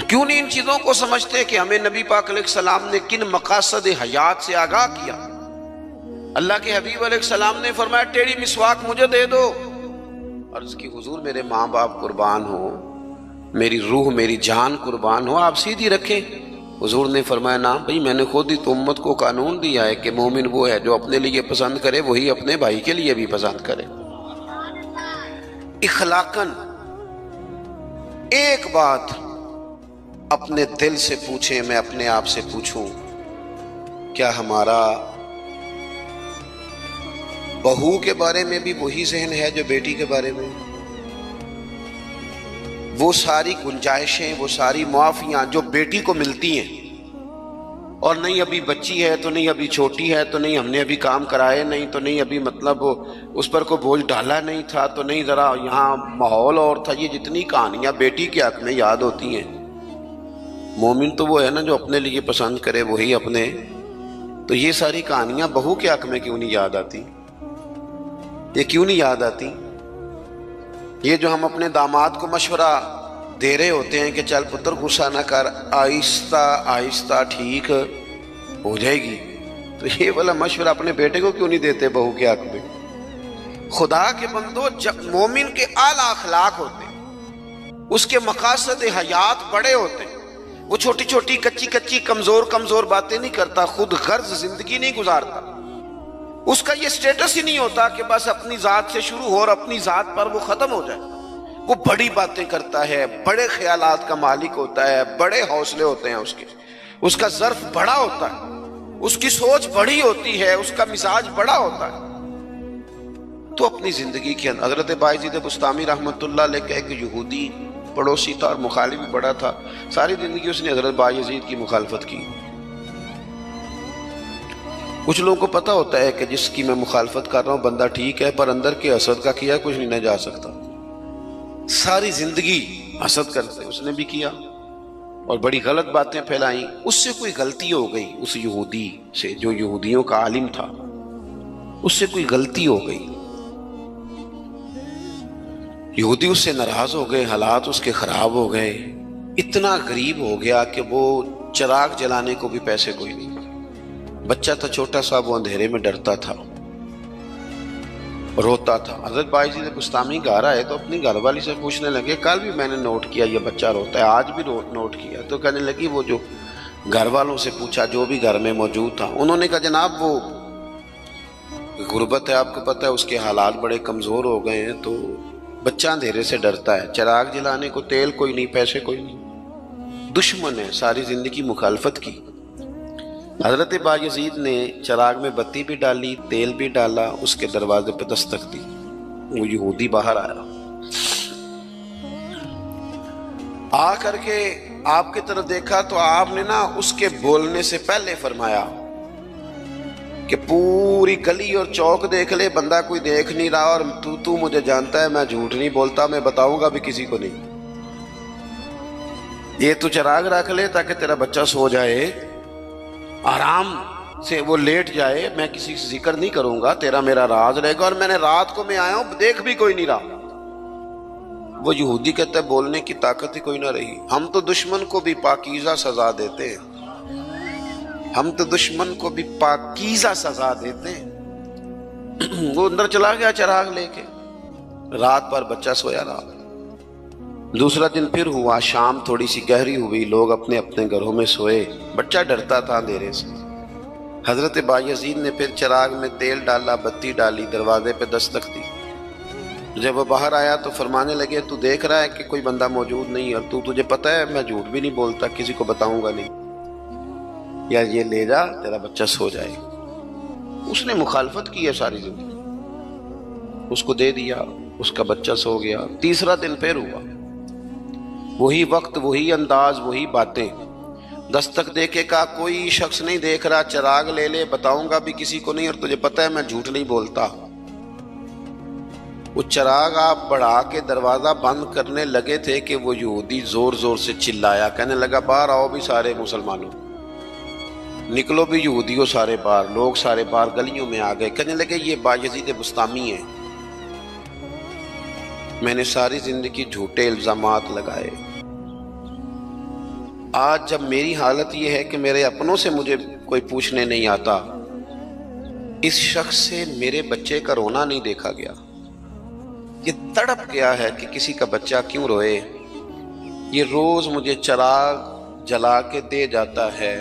کیوں نہیں ان چیزوں کو سمجھتے کہ ہمیں نبی پاک علیہ السلام نے کن مقاصد حیات سے آگاہ کیا؟ اللہ کے حبیب علیہ السلام نے فرمایا ٹیڑھی مسواک مجھے دے دو۔ عرض کی حضور میرے ماں باپ قربان ہو، میری روح میری جان قربان ہو، آپ سیدھی رکھیں۔ حضور نے فرمایا نا بھئی میں نے خود ہی تو امت کو قانون دیا ہے کہ مومن وہ ہے جو اپنے لیے پسند کرے وہی اپنے بھائی کے لیے بھی پسند کرے۔ اخلاقاً ایک بات اپنے دل سے پوچھیں، میں اپنے آپ سے پوچھوں، کیا ہمارا بہو کے بارے میں بھی وہی ذہن ہے جو بیٹی کے بارے میں؟ وہ ساری گنجائشیں، وہ ساری معافیاں جو بیٹی کو ملتی ہیں، اور نہیں ابھی بچی ہے تو نہیں ابھی چھوٹی ہے تو نہیں ہم نے ابھی کام کرائے نہیں تو نہیں ابھی مطلب اس پر کوئی بوجھ ڈالا نہیں تھا تو نہیں ذرا یہاں ماحول اور تھا، یہ جتنی کہانیاں بیٹی کے حق میں یاد ہوتی ہیں۔ مومن تو وہ ہے نا جو اپنے لیے پسند کرے وہی اپنے، تو یہ ساری کہانیاں بہو کے حق میں کیوں نہیں یاد آتی؟ یہ کیوں نہیں یاد آتی؟ یہ جو ہم اپنے داماد کو مشورہ دے رہے ہوتے ہیں کہ چل پتر غصہ نہ کر، آہستہ آہستہ ٹھیک ہو جائے گی، تو یہ والا مشورہ اپنے بیٹے کو کیوں نہیں دیتے بہو کے حق میں؟ خدا کے بندو، جب مومن کے اعلیٰ اخلاق ہوتے ہیں، اس کے مقاصد حیات بڑے ہوتے ہیں، وہ چھوٹی چھوٹی کچی کمزور باتیں نہیں کرتا، خود غرض زندگی نہیں گزارتا، اس کا یہ سٹیٹس ہی نہیں ہوتا کہ بس اپنی ذات سے شروع ہو اور اپنی ذات پر وہ ختم ہو جائے۔ وہ بڑی باتیں کرتا ہے، بڑے خیالات کا مالک ہوتا ہے، بڑے حوصلے ہوتے ہیں اس کے، اس کا ظرف بڑا ہوتا ہے، اس کی سوچ بڑی ہوتی ہے، اس کا مزاج بڑا ہوتا ہے۔ تو اپنی زندگی کے اندر حضرت بایزید بسطامی رحمۃ اللہ علیہ کا ایک یہودی پڑوسی تھا اور مخالف بھی بڑا تھا، ساری زندگی اس نے حضرت بایزید کی مخالفت کی۔ کچھ لوگوں کو پتہ ہوتا ہے کہ جس کی میں مخالفت کر رہا ہوں بندہ ٹھیک ہے، پر اندر کے حسد کا کیا کچھ نہیں نہ جا سکتا، ساری زندگی حسد کرتے، اس نے بھی کیا اور بڑی غلط باتیں پھیلائیں۔ اس سے کوئی غلطی ہو گئی، اس یہودی سے جو یہودیوں کا عالم تھا، اس سے کوئی غلطی ہو گئی، یہودی اس سے ناراض ہو گئے، حالات اس کے خراب ہو گئے، اتنا غریب ہو گیا کہ وہ چراغ جلانے کو بھی پیسے کوئی نہیں، بچہ تھا چھوٹا سا، وہ اندھیرے میں ڈرتا تھا، روتا تھا۔ حضرت بایزید بسطامی گھر آئے تو اپنی گھر والی سے پوچھنے لگے، کل بھی میں نے نوٹ کیا یہ بچہ روتا ہے، آج بھی نوٹ کیا، تو کہنے لگی وہ جو گھر والوں سے پوچھا جو بھی گھر میں موجود تھا، انہوں نے کہا جناب وہ غربت ہے، آپ کو پتہ ہے اس کے حالات بڑے کمزور ہو گئے ہیں، تو بچہ اندھیرے سے ڈرتا ہے، چراغ جلانے کو تیل کوئی نہیں، پیسے کوئی نہیں، دشمن ہے، ساری زندگی مخالفت کی۔ حضرت بایزید نے چراغ میں بتی بھی ڈالی، تیل بھی ڈالا، اس کے دروازے پہ دستک دی، وہ یہودی باہر آیا، آ کر کے آپ کی طرف دیکھا تو آپ نے نا اس کے بولنے سے پہلے فرمایا کہ پوری گلی اور چوک دیکھ لے، بندہ کوئی دیکھ نہیں رہا، اور تو مجھے جانتا ہے میں جھوٹ نہیں بولتا، میں بتاؤں گا بھی کسی کو نہیں، یہ تو چراغ رکھ لے تاکہ تیرا بچہ سو جائے، آرام سے وہ لیٹ جائے، میں کسی سے ذکر نہیں کروں گا، تیرا میرا راز رہے گا، اور میں نے رات کو میں آیا ہوں دیکھ بھی کوئی نہیں رہا۔ وہ یہودی کہتا ہے بولنے کی طاقت ہی کوئی نہ رہی، ہم تو دشمن کو بھی پاکیزہ سزا دیتے ہیں، ہم تو دشمن کو بھی پاکیزہ سزا دیتے ہیں۔ وہ اندر چلا گیا چراغ لے کے، رات پر بچہ سویا رہا۔ دوسرا دن پھر ہوا، شام تھوڑی سی گہری ہوئی، لوگ اپنے اپنے گھروں میں سوئے، بچہ ڈرتا تھا اندھیرے سے۔ حضرت بایزید نے پھر چراغ میں تیل ڈالا، بتی ڈالی، دروازے پہ دستک دی۔ جب وہ باہر آیا تو فرمانے لگے تو دیکھ رہا ہے کہ کوئی بندہ موجود نہیں، اور تجھے پتہ ہے میں جھوٹ بھی نہیں بولتا، کسی کو بتاؤں گا نہیں، یا یہ لے جا تیرا بچہ سو جائے۔ اس نے مخالفت کی ہے ساری زندگی، اس کو دے دیا، اس کا بچہ سو گیا۔ تیسرا دن پھر ہوا، وہی وقت، وہی انداز، وہی باتیں، دستک دے کے کہا کوئی شخص نہیں دیکھ رہا، چراغ لے لے، بتاؤں گا بھی کسی کو نہیں، اور تجھے پتہ ہے میں جھوٹ نہیں بولتا۔ وہ چراغ آپ بڑھا کے دروازہ بند کرنے لگے تھے کہ وہ یہودی زور زور سے چلایا، کہنے لگا باہر آؤ بھی سارے مسلمانوں، نکلو بھی یہودیوں سارے باہر۔ لوگ سارے باہر گلیوں میں آ گئے، کہنے لگے یہ بایزید بسطامی ہے، میں نے ساری زندگی جھوٹے الزامات لگائے، آج جب میری حالت یہ ہے کہ میرے اپنوں سے مجھے کوئی پوچھنے نہیں آتا، اس شخص سے میرے بچے کا رونا نہیں دیکھا گیا، یہ تڑپ گیا ہے کہ کسی کا بچہ کیوں روئے، یہ روز مجھے چراغ جلا کے دے جاتا ہے،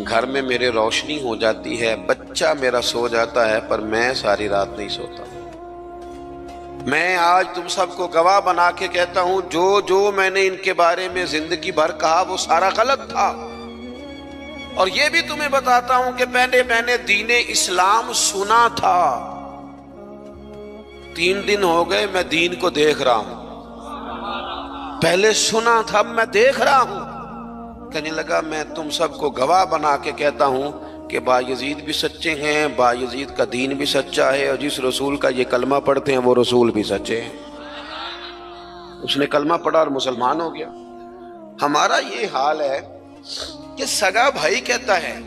گھر میں میرے روشنی ہو جاتی ہے، بچہ میرا سو جاتا ہے، پر میں ساری رات نہیں سوتا۔ میں آج تم سب کو گواہ بنا کے کہتا ہوں، جو میں نے ان کے بارے میں زندگی بھر کہا وہ سارا غلط تھا، اور یہ بھی تمہیں بتاتا ہوں کہ پہلے میں نے دین اسلام سنا تھا، 3 دن ہو گئے میں دین کو دیکھ رہا ہوں، پہلے سنا تھا اب میں دیکھ رہا ہوں۔ کہنے لگا میں تم سب کو گواہ بنا کے کہتا ہوں کہ بایزید بھی سچے ہیں، بایزید کا دین بھی سچا ہے، اور جس رسول کا یہ کلمہ پڑھتے ہیں وہ رسول بھی سچے ہیں۔ اس نے کلمہ پڑھا اور مسلمان ہو گیا۔ ہمارا یہ حال ہے کہ سگا بھائی کہتا ہے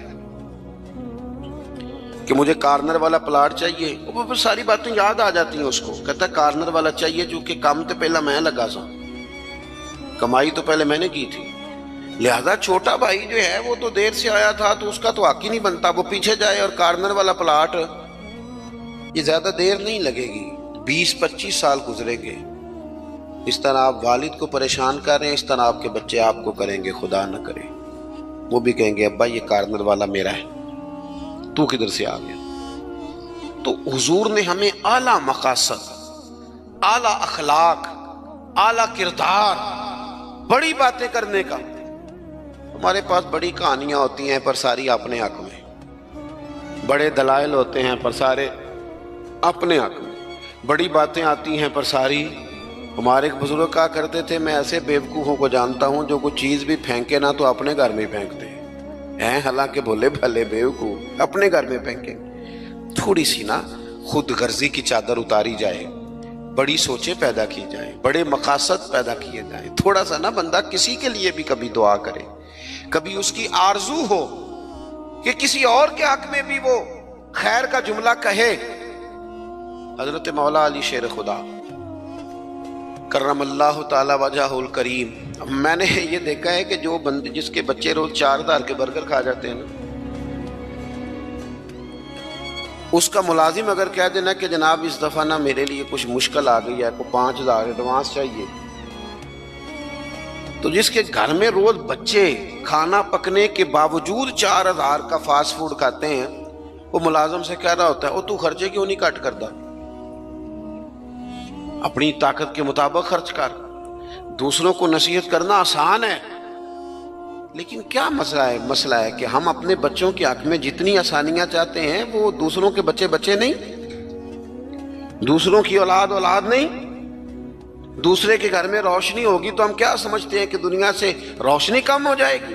کہ مجھے کارنر والا پلاٹ چاہیے، وہ پھر ساری باتیں یاد آ جاتی ہیں اس کو، کہتا ہے کارنر والا چاہیے چونکہ کام تو پہلا میں لگا سا، کمائی تو پہلے میں نے کی تھی، لہذا چھوٹا بھائی جو ہے وہ تو دیر سے آیا تھا تو اس کا تو حق ہی نہیں بنتا، وہ پیچھے جائے، اور کارنر والا پلاٹ یہ زیادہ دیر نہیں لگے گی، 20-25 سال گزریں گے، اس طرح آپ والد کو پریشان کر رہے ہیں، اس طرح آپ کے بچے آپ کو کریں گے، خدا نہ کرے، وہ بھی کہیں گے ابا یہ کارنر والا میرا ہے، تو کدھر سے آ گیا۔ تو حضور نے ہمیں اعلیٰ مقاصد، اعلیٰ اخلاق، اعلیٰ کردار، بڑی باتیں کرنے کا، ہمارے پاس بڑی کہانیاں ہوتی ہیں پر ساری اپنے حق میں، بڑے دلائل ہوتے ہیں پر سارے اپنے حق میں، بڑی باتیں آتی ہیں پر ساری، ہمارے ایک بزرگ کہا کرتے تھے میں ایسے بیوقوفوں کو جانتا ہوں جو کوئی چیز بھی پھینکے نہ تو اپنے گھر میں پھینکتے ہیں، حالانکہ بھولے بھلے بیوقوف اپنے گھر میں پھینکیں۔ تھوڑی سی نا خود غرضی کی چادر اتاری جائے، بڑی سوچیں پیدا کی جائیں، بڑے مقاصد پیدا کیے جائیں، تھوڑا سا نا بندہ کسی کے لیے بھی کبھی دعا کرے، کبھی اس کی آرزو ہو کہ کسی اور کے حق میں بھی وہ خیر کا جملہ کہے۔ حضرت مولا علی شیر خدا کرم اللہ تعالی وجہہ الکریم، میں نے یہ دیکھا ہے کہ جو بندے جس کے بچے روز 4,000 کے برگر کھا جاتے ہیں نا، اس کا ملازم اگر کہہ دینا کہ جناب اس دفعہ نا میرے لیے کچھ مشکل آ گئی ہے، کو 5,000 ایڈوانس چاہیے، تو جس کے گھر میں روز بچے کھانا پکنے کے باوجود 4,000 کا فاسٹ فوڈ کھاتے ہیں، وہ ملازم سے کہہ رہا ہوتا ہے تو خرچے کیوں نہیں کٹ کرتا، اپنی طاقت کے مطابق خرچ کر۔ دوسروں کو نصیحت کرنا آسان ہے، لیکن کیا مسئلہ ہے کہ ہم اپنے بچوں کے حق میں جتنی آسانیاں چاہتے ہیں وہ دوسروں کے بچے نہیں، دوسروں کی اولاد نہیں، دوسرے کے گھر میں روشنی ہوگی تو ہم کیا سمجھتے ہیں کہ دنیا سے روشنی کم ہو جائے گی؟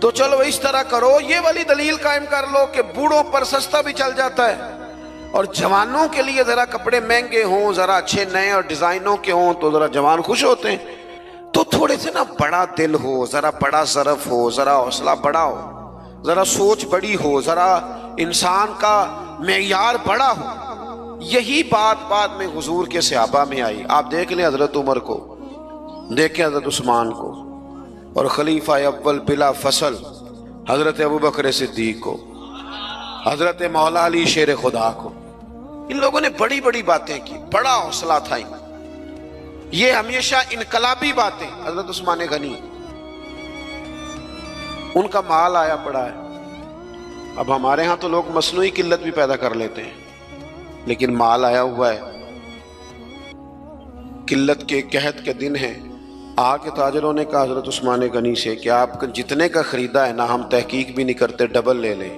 تو چلو اس طرح کرو، یہ والی دلیل قائم کر لو کہ بوڑھوں پر سستا بھی چل جاتا ہے، اور جوانوں کے لیے ذرا کپڑے مہنگے ہوں، ذرا اچھے نئے اور ڈیزائنوں کے ہوں تو ذرا جوان خوش ہوتے ہیں۔ تو تھوڑے سے نا بڑا دل ہو، ذرا بڑا ظرف ہو، ذرا حوصلہ بڑا ہو، ذرا سوچ بڑی ہو، ذرا انسان کا معیار بڑا ہو۔ یہی بات بعد میں حضور کے صحابہ میں آئی۔ آپ دیکھ لیں حضرت عمر کو، دیکھیں حضرت عثمان کو، اور خلیفہ اول بلا فصل حضرت ابوبکر صدیق کو، حضرت مولا علی شیر خدا کو۔ ان لوگوں نے بڑی بڑی باتیں کی، بڑا حوصلہ تھا ان، یہ ہمیشہ انقلابی باتیں۔ حضرت عثمان غنی، ان کا مال آیا پڑا ہے۔ اب ہمارے ہاں تو لوگ مصنوعی قلت بھی پیدا کر لیتے ہیں، لیکن مال آیا ہوا ہے، قلت کے قحط کے دن ہیں۔ آ کے تاجروں نے کہا حضرت عثمان غنی سے کہ آپ جتنے کا خریدا ہے نا، ہم تحقیق بھی نہیں کرتے، ڈبل لے لیں،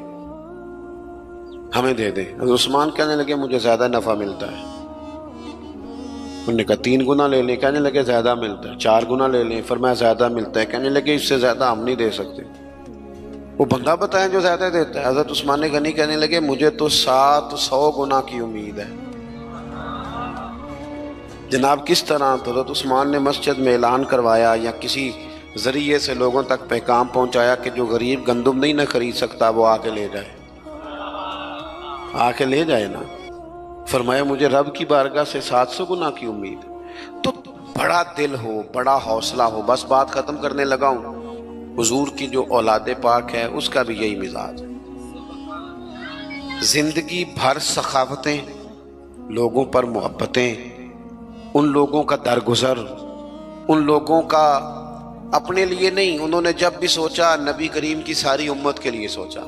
ہمیں دے دیں۔ حضرت عثمان کہنے لگے مجھے زیادہ نفع ملتا ہے۔ انہوں نے کہا 3 گنا لے لیں، کہنے لگے زیادہ ملتا ہے۔ 4 گنا لے لیں، فرمایا زیادہ ملتا ہے، کہنے لگے اس سے زیادہ ہم نہیں دے سکتے۔ وہ بندہ بتائیں جو زیادہ دیتا ہے۔ حضرت عثمان غنی کہنے لگے مجھے تو 700 گنا کی امید ہے۔ جناب کس طرح؟ تو حضرت عثمان نے مسجد میں اعلان کروایا یا کسی ذریعے سے لوگوں تک پیغام پہنچایا کہ جو غریب گندم نہیں نہ خرید سکتا وہ آ کے لے جائے، آ کے لے جائے نا۔ فرمایا مجھے رب کی بارگاہ سے 700 گنا کی امید۔ تو بڑا دل ہو، بڑا حوصلہ ہو۔ بس بات ختم کرنے لگا ہوں۔ حضور کی جو اولاد پاک ہے اس کا بھی یہی مزاج ہے، زندگی بھر سخاوتیں، لوگوں پر محبتیں، ان لوگوں کا درگزر، ان لوگوں کا اپنے لیے نہیں، انہوں نے جب بھی سوچا نبی کریم کی ساری امت کے لیے سوچا۔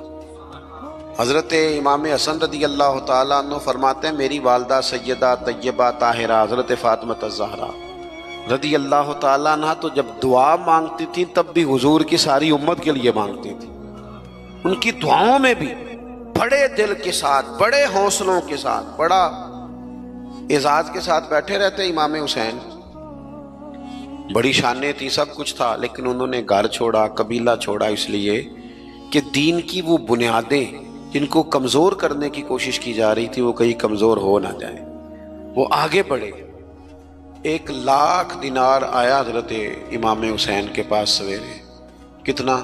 حضرت امام حسن رضی اللہ تعالیٰ عنہ فرماتے ہیں میری والدہ سیدہ طیبہ طاہرہ حضرت فاطمہ الزہرا رضی اللہ تعالیٰ عنہ تو جب دعا مانگتی تھی تب بھی حضور کی ساری امت کے لیے مانگتی تھی۔ ان کی دعاؤں میں بھی بڑے دل کے ساتھ، بڑے حوصلوں کے ساتھ، بڑا اعزاز کے ساتھ بیٹھے رہتے امام حسین۔ بڑی شانیں تھی، سب کچھ تھا، لیکن انہوں نے گھر چھوڑا، قبیلہ چھوڑا، اس لیے کہ دین کی وہ بنیادیں جن کو کمزور کرنے کی کوشش کی جا رہی تھی وہ کہیں کمزور ہو نہ جائیں۔ وہ آگے بڑھے۔ 1,00,000 دینار آیا حضرت امام حسین کے پاس سویرے۔ کتنا؟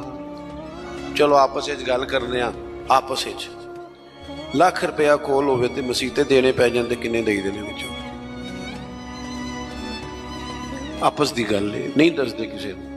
چلو آپس گل کرنے آپس 1,00,000 روپیہ کول ہوئے تے مسیتے دینے پی جاندے، کنے دے دینے وچوں؟ آپس دی گل ہے، نہیں دسدے کسے نوں۔